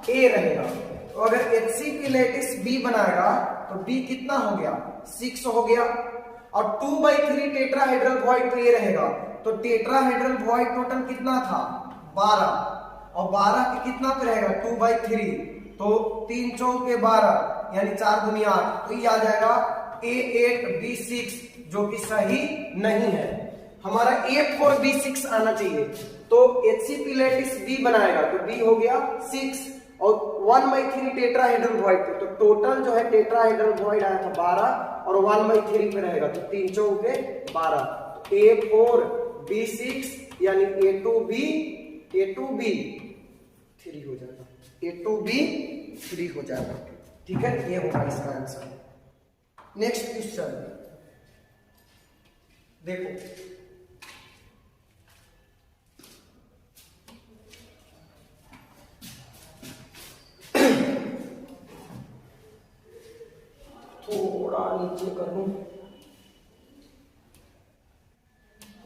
A रहेगा। तो अगर HCP लैटिस B बनाएगा तो B कितना हो गया 6 हो गया, और 2/3 टेट्राहेड्रल वॉइड पे A रहेगा, तो टेट्राहेड्रल वॉइड टोटल कितना था 12, और 12 के कितना पे रहेगा 2/3, तो 3 चौके 12 यानी 4 दूनी 8, तो ये आ जाएगा A8 B6, जो कि सही नहीं है, हमारा A4 B6 आना चाहिए। तो HCP लैटिस B बनाएगा तो B हो गया 6 और 1/3 टेट्राहेड्रल वॉइड पे, तो टोटल जो है टेट्राहेड्रल वॉइड आया था 12 और 1/3 पे रहेगा, तो 3 चौके 12, तो A4 B6 यानी A2B3 हो जाएगा, A2B3 हो जाएगा, ठीक है, ये होगा इसका आंसर। नेक्स्ट क्वेश्चन देखो, थोड़ा नीचे कर लूं,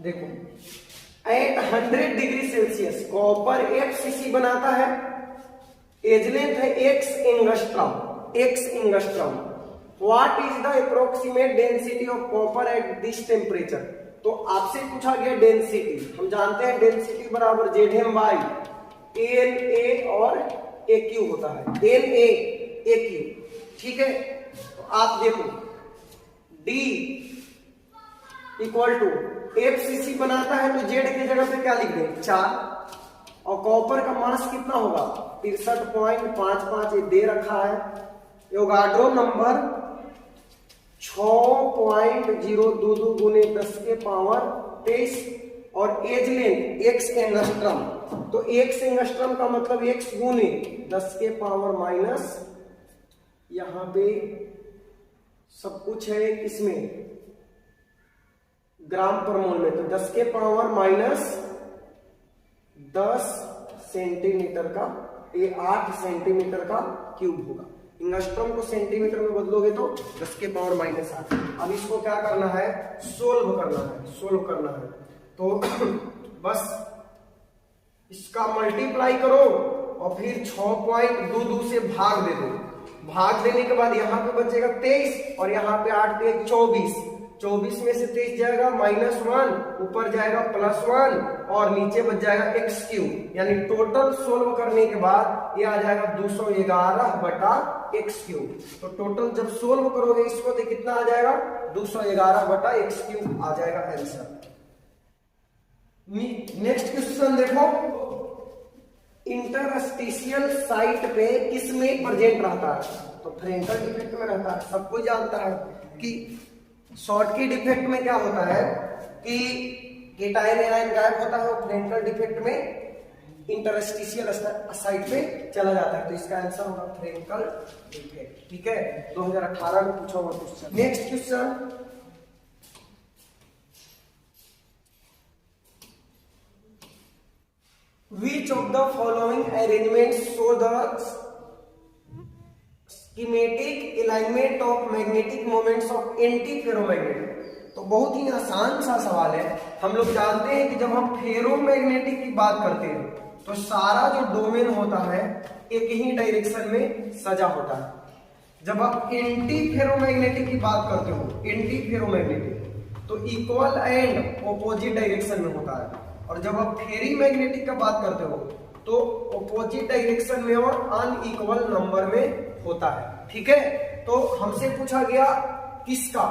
देखो at 100 degree Celsius copper FCC बनाता है, एजलेंथ है x angstrom. What is the approximate density of copper at this temperature. तो आपसे पूछा गया डेंसिटी, हम जानते हैं डेंसिटी बराबर ZM बाई Na और AQ होता है, Na AQ, ठीक है। तो आप देखो D इक्वल टू FCC बनाता है तो Z की जगह पे क्या लिख दें 4, और कॉपर का मास कितना होगा 63.55, ये दे रखा है। एवोगाड्रो नंबर 6.022 गुने 10 के पावर 23 और एज लेंथ x एंगस्ट्रम तो 1 एंगस्ट्रम का मतलब 1 गुने 10 के पावर माइनस, यहां पे सब कुछ है इसमें ग्राम पर मोल में, तो 10 के पावर माइनस 10 सेंटीमीटर का, ये 8 सेंटीमीटर का क्यूब होगा। एंगस्ट्रम को सेंटीमीटर में बदलोगे तो 10 के पावर माइनस 8। अब इसको क्या करना है, सोल्व करना है। तो बस इसका मल्टीप्लाई करो और फिर 6.22 से भाग दे दो। भाग देने के बाद यहाँ पे बचेगा 23 और यहाँ पे 8 पे 24, 24 में से 23 जाएगा -1, ऊपर जाएगा +1 और नीचे बच जाएगा x क्यूब। यानी टोटल सोल्व करने के बाद ये आ जाएगा 211 बटा x क्यूब। तो टोटल जब सोल्व करोगे इसको तो कितना आ जाएगा, 211 बटा x क्यूब आ जाएगा आंसर। नेक्स्ट क्वेश्चन देखो, इंटरस्टिशियल साइट पे किसमें प्रेजेंट रहता है, तो फ्रेंकल डिफेक्ट में रहता है। सब कोई जानता है कि शॉर्टकी डिफेक्ट में क्या होता है कि केटायन एनायन गायब होता है, और फ्रेंकल डिफेक्ट में इंटरस्टिशियल साइट पे चला जाता है। तो इसका आंसर होगा फ्रेंकल डिफेक्ट। ठीक है, 2018 में पूछा हुआ question. Next question, which of the following arrangements show the schematic alignment of magnetic moments of anti-ferromagnetic? तो बहुत ही आसान सा सवाल है। हम लोग जानते हैं कि जब हम फेरोमैग्नेटिक की बात करते हैं तो सारा जो डोमेन होता है एक ही डायरेक्शन में सजा होता है। जब आप एंटी फेरोमैग्नेटिक की बात करते हो, एंटी फेरोमैग्नेटिक, तो इक्वल एंड ऑपोजिट डायरेक्शन में होता है। और जब आप फेरी मैग्नेटिक का बात करते हो तो ऑपोजिट डायरेक्शन में और अनइक्वल नंबर में होता है। ठीक है, तो हमसे पूछा गया किसका,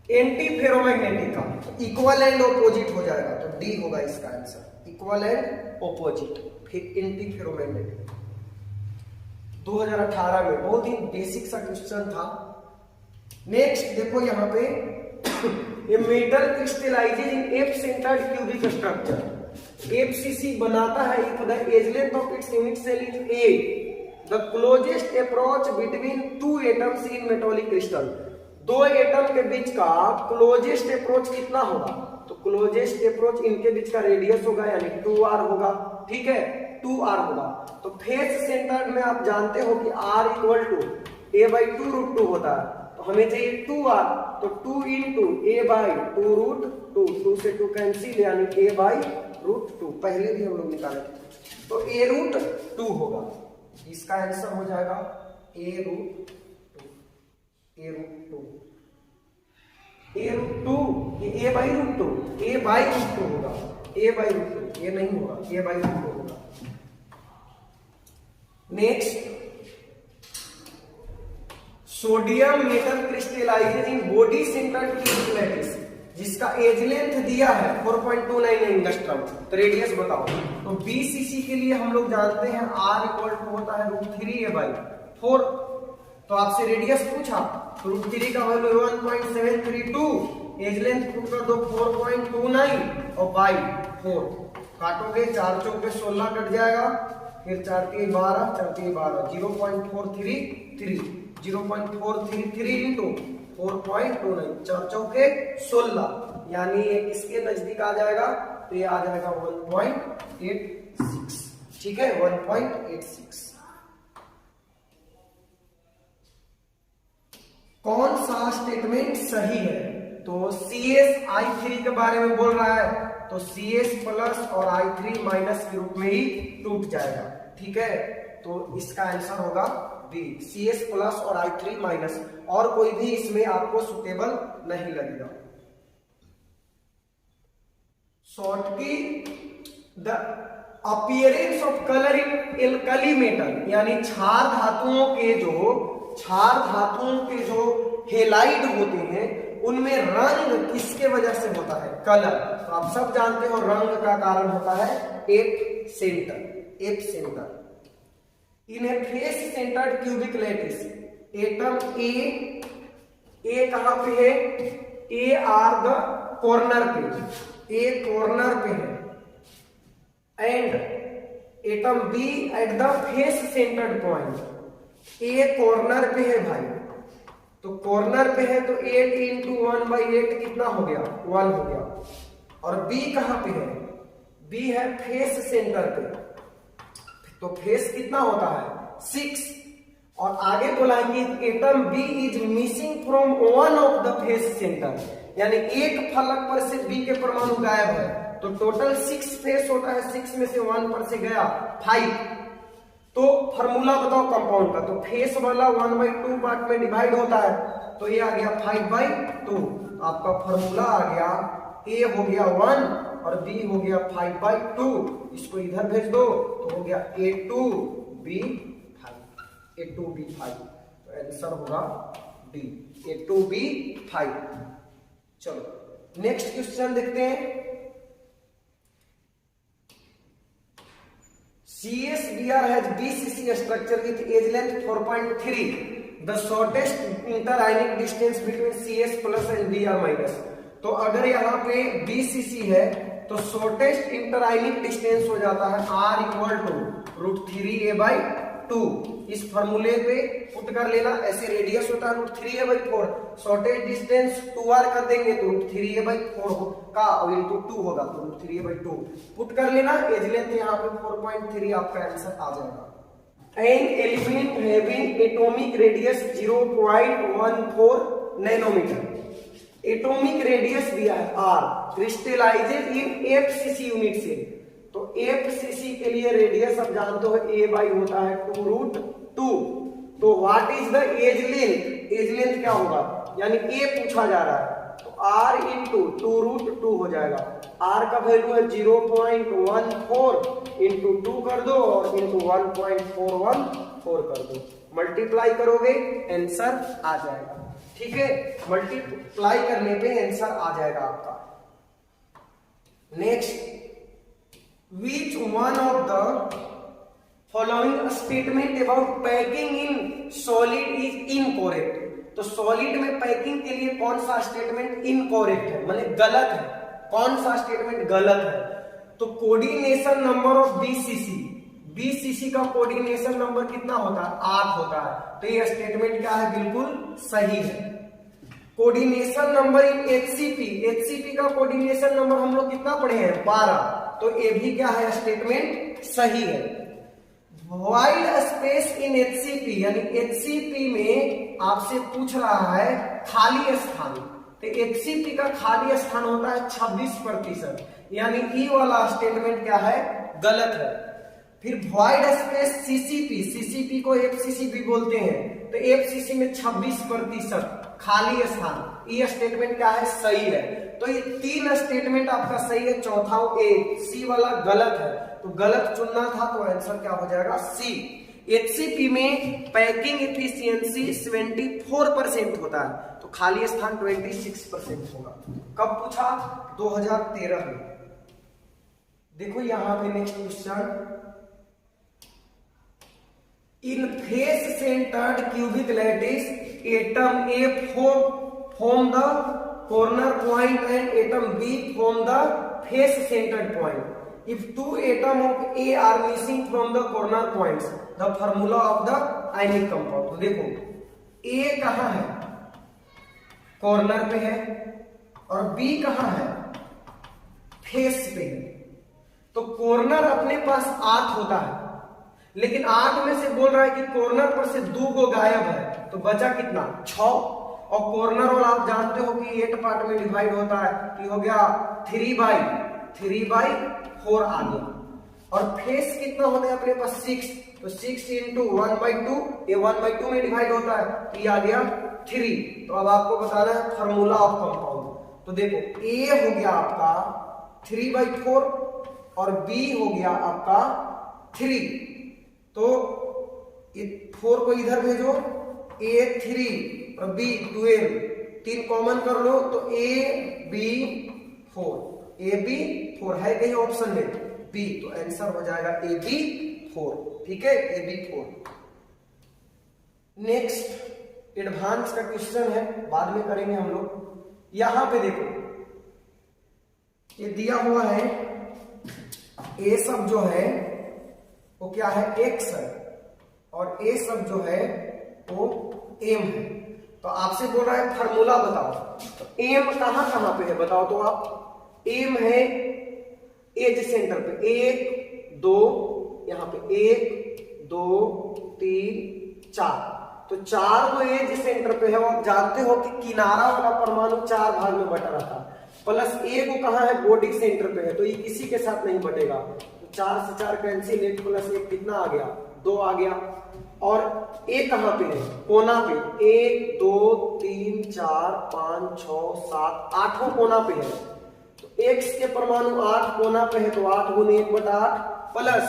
एंटी फेरोमैग्नेटिक का, इक्वल एंड ऑपोजिट हो जाएगा, तो डी होगा इसका आंसर, इक्वल एंड ऑपोजिट। फिर एंटी फेरोमैग्नेटिक 2018 में बहुत ही बेसिक सा क्वेश्चन था। नेक्स्ट देखो यहाँ पे, ये metal crystallises in F centred cubic structure. FCC बनाता है if the edge length of its unit cell is a, the closest approach between two atoms in metallic crystal. दो एटम के बीच का क्लोजेस्ट अप्रोच कितना होगा, तो क्लोजेस्ट अप्रोच इनके बीच का रेडियस होगा यानी 2r होगा। ठीक है, 2r होगा। तो फेस सेंटर्ड में आप जानते हो कि r इक्वल टू a/2√2 होता है, तो हमें चाहिए 2r, तो 2 into a/2√2, 2 से 2 कैंसिल यानी a/√2, पहले भी हम लोग निकाले थे, तो a√2 होगा। इसका आंसर हो जाएगा a√2, ये a/√2 होगा, a/√2 ये नहीं होगा, a/√2 होगा। Next, sodium metal crystallises in body centred cubic lattice, जिसका एज लेंथ दिया है 4.29 एंगस्ट्रम, तो रेडियस बताओ। तो बीसीसी के लिए हम लोग जानते हैं r इक्वल टू होता है √3a/4, तो आपसे रेडियस पूछा, तो √3 का वैल्यू 1.732, एज लेंथ पुट कर दो 4.29 और बाई 4 काटोगे, 4 चौके 16 कट जाएगा, फिर 4 3 12, 4 3 12, 0.433 इंटू 4.29, 4 चौके 16, यानी ये किसके नजदीक आ जाएगा, तो ये आ जाएगा 1.86। ठीक है, 1.86। कौन सा स्टेटमेंट सही है, तो CsI3 के बारे में बोल रहा है, तो Cs प्लस और I3 माइनस के रूप में ही टूट जाएगा। ठीक है, तो इसका आंसर होगा बी, Cs प्लस और I3 माइनस, और कोई भी इसमें आपको सुटेबल नहीं लगेगा। शॉर्ट की, the appearance of colour in alkali metal, यानी क्षार धातुओं के जो हेलाइड होते हैं उनमें रंग किसके वजह से होता है, कलर। तो आप सब जानते हो रंग का कारण होता है F centre. In A face centred cubic lattice, atom A कहां पे है, ए आर द कॉर्नर पे, ए कॉर्नर पे है, and atom B at the face centred point. A corner पे है भाई, तो कॉर्नर पे है तो 8 इंटू 1/8 कितना हो गया, 1 हो गया। और बी कहां पे है, बी है फेस सेंटर पे, तो फेस कितना होता है 6। और आगे बोला है कि atom B is missing from one of the face centre, यानी एक फलक पर से बी के परमाणु गायब है। तो टोटल 6 फेस होता है, 6 में से 1 पर से गया 5। तो फॉर्मूला बताओ कंपाउंड का, तो फेस वाला 1/2 पार्ट में डिवाइड होता है, तो ये आ गया 5/2। आपका फॉर्मूला आ गया ए हो गया 1 और बी हो गया 5/2। इसको इधर भेज दो तो हो गया A2B5, A2B5। तो आंसर होगा डी, A2B5। चलो नेक्स्ट क्वेश्चन देखते हैं। CSBr has BCC structure with edge length 4.3. The shortest interionic distance between CS plus and Br minus. तो अगर यहाँ पे BCC है तो शॉर्टेस्ट इंटरआयनिक डिस्टेंस हो जाता है R = √3a/2। इस फॉर्मूले पे पुट कर लेना। ऐसे रेडियस होता है √3a/4, शॉर्टेस्ट डिस्टेंस 2r कर देंगे तो √3a/4 का इंटू 2 होगा तो √3a/2 पुट कर लेना। एज लेंथ यहाँ पे 4.3 आपका आंसर आ जाएगा। An element having atomic radius 0.14 nanometre, atomic radius दिया है r, crystallises in FCC unit से। तो FCC के लिए रेडियस आप जानते हो a/, होता है 2√2। तो what is the edge length, edge length क्या होगा, यानी a पूछा जा रहा है तो r × 2√2 हो जाएगा। r का वैल्यू है 0.14 इंटू 2 कर दो और इंटू 1.414 कर दो, मल्टीप्लाई करोगे आंसर आ जाएगा। ठीक है, मल्टीप्लाई करने पे आंसर आ जाएगा आपका। Next, which one of the following statement about packing in solid is incorrect. तो सॉलिड में पैकिंग के लिए कौन सा स्टेटमेंट इनकरेक्ट है, माने गलत है, कौन सा स्टेटमेंट गलत है। तो coordination number of BCC, BCC का कोऑर्डिनेशन नंबर कितना होता है 8 होता है, तो ये स्टेटमेंट क्या है, बिल्कुल सही है। Coordination number in HCP, HCP का कोऑर्डिनेशन नंबर हम लोग कितना पढ़े हैं 12, तो ये भी क्या है स्टेटमेंट सही है। वाइड स्पेस इन एचसीपी, यानी एचसीपी में आपसे पूछ रहा है खाली स्थान, तो एचसीपी का खाली स्थान होता है 26%, यानी ई वाला स्टेटमेंट क्या है गलत है। फिर वॉइड स्पेस सीसीपी, सीसीपी को एफसीसी भी बोलते हैं, तो एफसीसी में 26% खाली स्थान, ये स्टेटमेंट क्या है सही है। तो ये 3 स्टेटमेंट आपका सही है, चौथा ए सी वाला गलत है, तो गलत चुनना था तो आंसर क्या हो जाएगा सी। एचसीपी में पैकिंग एफिशिएंसी 74% होता है, तो खाली स्थान 26% होगा। कब पूछा 2013 में। देखो यहां पे next question, in face centred cubic lattice atom A form the corner point and atom B form the face centered point. If 2 atoms of A are missing from the corner points, the formula of the ionic compound. तो देखो A कहाँ है, corner पे है, और B कहाँ है, face पे है। तो कॉर्नर अपने पास 8 होता है, लेकिन 8 में से बोल रहा है कि कॉर्नर पर से 2 को गायब है, तो बचा कितना 6। और कॉर्नर वाला आप जानते हो कि 8 पार्ट में डिवाइड होता है, कि हो गया 3/4 आ गया। और फेस कितना होता है अपने पास 6, तो 6 × 1/2, ये 1/2 में डिवाइड होता है, तो ये आ गया 3। तो अब आपको बताना है फार्मूला ऑफ कंपाउंड। तो देखो ए हो गया आपका 3/4 और बी हो गया आपका 3, तो ये 4 को इधर भेजो, A 3 और B 12, 3 कॉमन कर लो तो AB4, AB4 है कहीं ऑप्शन में B, तो आंसर हो जाएगा AB4। ठीक है, AB4। नेक्स्ट एडवांस का क्वेश्चन है, बाद में करेंगे हम लोग। यहां पे देखो ये दिया हुआ है ए सब जो है वो क्या है, एक्स है, और ए सब जो है वो एम है। तो आपसे बोल रहा है फार्मूला बताओ, तो एम कहां कहां पे है बताओ तो आप। एम है एज सेंटर पे, 1 2, यहां पे 1 2 3 4, तो 4 तो एज सेंटर पे है। आप जानते हो कि किनारा वाला परमाणु 4 भाग में बटा रहता है, प्लस ए को कहा है बॉडी सेंटर पे है, तो ये किसी के साथ नहीं बटेगा, तो 4 से 4 कैंसिल, 1 प्लस 1 कितना आ गया, 2 आ गया। और ए कहां पे है, कोना पे, 1 2 3 4 5 6 7 8 कोना पे है, तो एक्स के परमाणु 8 कोना पे है, तो 8 गुने 1/8 प्लस,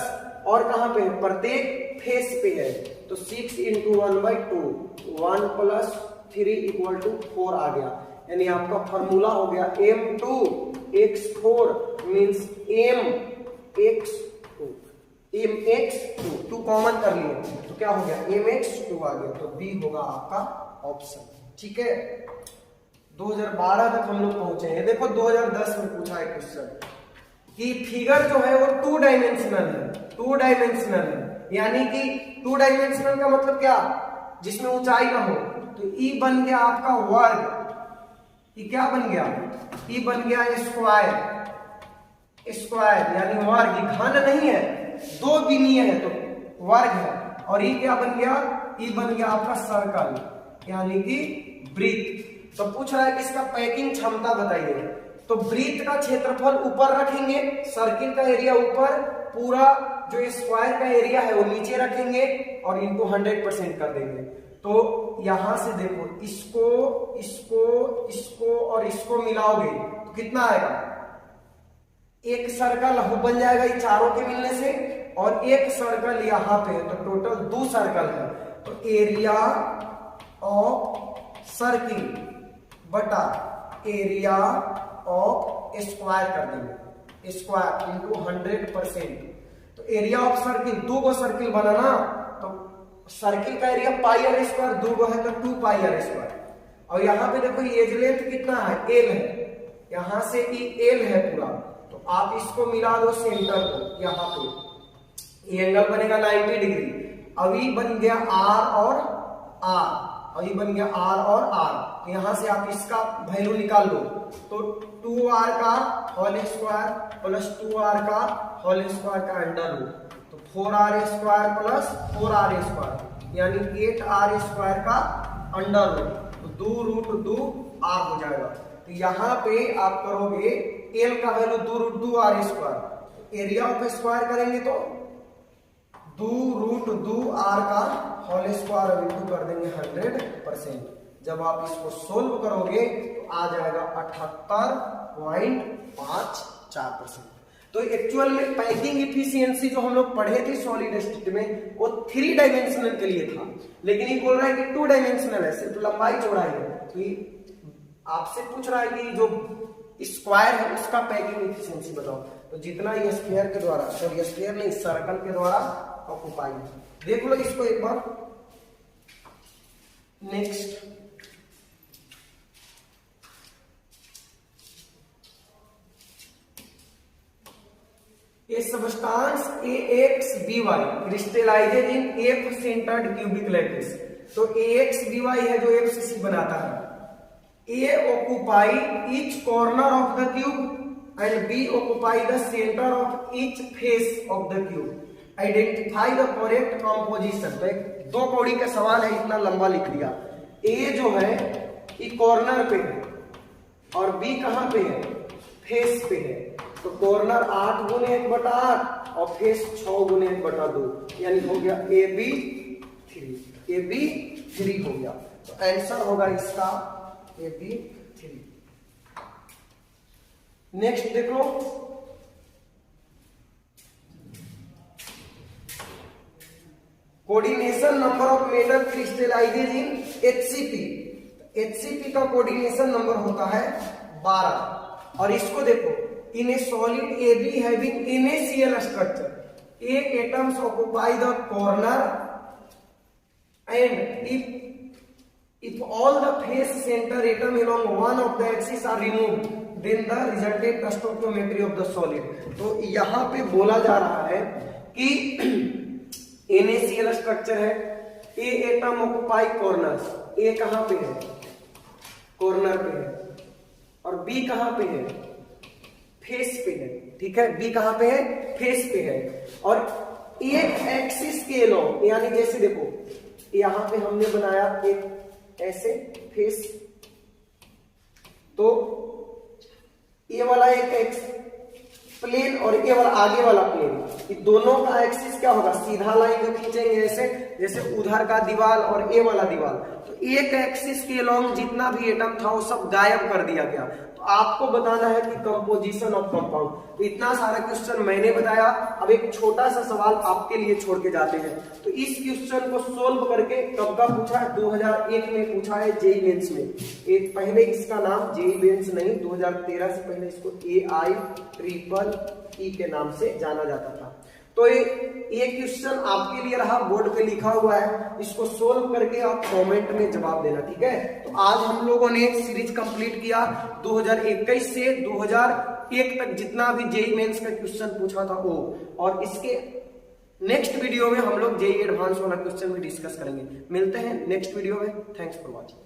और कहां पे है, प्रत्येक फेस पे है, तो 6 × 1/2, 1 + 3 = 4 आ गया। यानी आपका फॉर्मूला हो गया M2x4 means MX2, MX2, 2 common कर लिए तो क्या हो गया, MX2 आ गया, तो बी होगा आपका ऑप्शन। ठीक है, 2012 तक हम लोग पहुंचे हैं। देखो 2010 में पूछा है क्वेश्चन कि फिगर जो है वो 2 डायमेंशनल है, 2 डायमेंशनल है, यानी कि 2 डायमेंशनल का मतलब क्या, जिसमें ऊंचाई ना हो, तो ई बन गया आपका वर्ग, ये क्या बन गया, ई बन गया स्क्वायर, स्क्वायर यानी वर्ग, घन नहीं है, 2 विमीय है तो वर्ग है, और ये क्या बन गया, ई बन गया आपका सर्कल यानी कि वृत्त। तो पूछ रहा है कि इसका पैकिंग क्षमता बताइए, तो वृत्त का क्षेत्रफल ऊपर रखेंगे, सर्किल का एरिया ऊपर, पूरा जो स्क्वायर का एरिया है वो नीचे रखेंगे और इनको 100% कर देंगे। तो यहां से देखो, इसको इसको इसको और इसको मिलाओगे तो कितना आएगा, एक सर्कल बन जाएगा ये चारों के मिलने से, और एक सर्कल यहाँ पे है, तो टोटल 2 सर्कल है, तो एरिया ऑफ सर्किल बटा एरिया ऑफ स्क्वायर कर देंगे, स्क्वायर इंटू 100%। तो एरिया ऑफ सर्किल, 2 सर्किल बना ना, तो सर्किल का एरिया πr², 2 है तो 2πr², और यहाँ पे देखो एज लेंथ कितना है, l है, यहां से ई l है पूरा, तो आप इसको मिला दो सेंटर को, यहाँ पे ये एंगल बनेगा 90 डिग्री। अभी बन गया r और r, अभी बन गया r और r, तो यहां से आप इसका वैल्यू निकाल लो, तो 2r का होल स्क्वायर प्लस 2r का होल स्क्वायर का अंडर रूट, तो 4r² प्लस 4r² यानी 8r² का अंडर रूट, तो 2√2r हो जाएगा। तो यहाँ पे आप करोगे l का value 2√2r², area of square करेंगे तो 2√2r का होल स्क्वायर इंटू कर देंगे 100%। जब आप इसको सोल्व करोगे तो आ जाएगा 78.54%। तो एक्चुअल में पैकिंग इफिशियंसी जो हम लोग पढ़े थे सॉलिड स्टेट में वो 3 डायमेंशनल के लिए था, लेकिन ये बोल रहा है कि 2 डायमेंशनल है, सिर्फ लंबाई चौड़ाई है। तो ये आपसे पूछ रहा है कि जो स्क्वायर है उसका पैकिंग इफिशियंसी बताओ, तो जितना ये स्फीयर के द्वारा, सॉरी स्फीयर नहीं सर्कल के द्वारा ऑक्युपाई, देख लो इसको एक बार। Next A substance AXBY crystallizes in F centered cubic lattice, तो AXBY है जो FCC बनाता है। A occupy each corner of the cube and B occupy the center of each face of the cube. Identify the correct composition। तो एक 2 कौड़ी का सवाल है, इतना लंबा लिख दिया। A जो है ये कॉर्नर पे है और B कहां पे है, फेस पे है, तो कॉर्नर 8 गुने 1/8 और फेस 6 गुने 1/2, यानी हो गया AB3 हो गया। तो आंसर होगा इसका AB3। नेक्स्ट देख लो, coordination number of metal crystallises in HCP। HCP का कोऑर्डिनेशन नंबर होता है 12, और इसको देखो, in a solid AB having NaCl structure, A atoms occupy the corner and if all the face center atom along one of the axis are removed, then the resultant stoichiometry of the solid. तो यहाँ पे बोला जा रहा है कि NaCl structure है, ए atom occupy corners, ए कहां पे है, कॉर्नर पे है, और बी कहां पे है, फेस पे है, ठीक है, बी कहां पे है, फेस पे है, और एक एक्सिस के अलोंग, यानी जैसे देखो यहां पे हमने बनाया एक ऐसे फेस, तो ये वाला एक एक्स प्लेन और ये वाला आगे वाला प्लेन, ये दोनों का एक्सिस क्या होगा, सीधा लाइन जो खींचेंगे ऐसे, जैसे उधर का दीवार और ये वाला दीवार, तो एक एक्सिस के अलोंग जितना भी एटम था वो सब गायब कर दिया गया। तो आपको बताना है कि कंपोजिशन ऑफ कंपाउंड। तो इतना सारा क्वेश्चन मैंने बताया, अब एक छोटा सा सवाल आपके लिए छोड़ के जाते हैं। तो इस क्वेश्चन को सोल्व करके कब का पूछा है, 2001 में पूछा है जेईई मेंस में। एक पहले इसका नाम जेईई मेंस नहीं, 2013 से पहले इसको AIEEE के नाम से जाना जाता था। तो ये क्वेश्चन आपके लिए रहा, बोर्ड पे लिखा हुआ है, इसको सोल्व करके आप कमेंट में जवाब देना, ठीक है। तो आज हम लोगों ने सीरीज कंप्लीट किया 2021 से 2001 तक जितना भी जेईई मेंस का क्वेश्चन पूछा था वो, और इसके नेक्स्ट वीडियो में हम लोग जेईई एडवांस वाला क्वेश्चन भी डिस्कस करेंगे। मिलते हैं नेक्स्ट वीडियो में, थैंक्स फॉर वॉचिंग।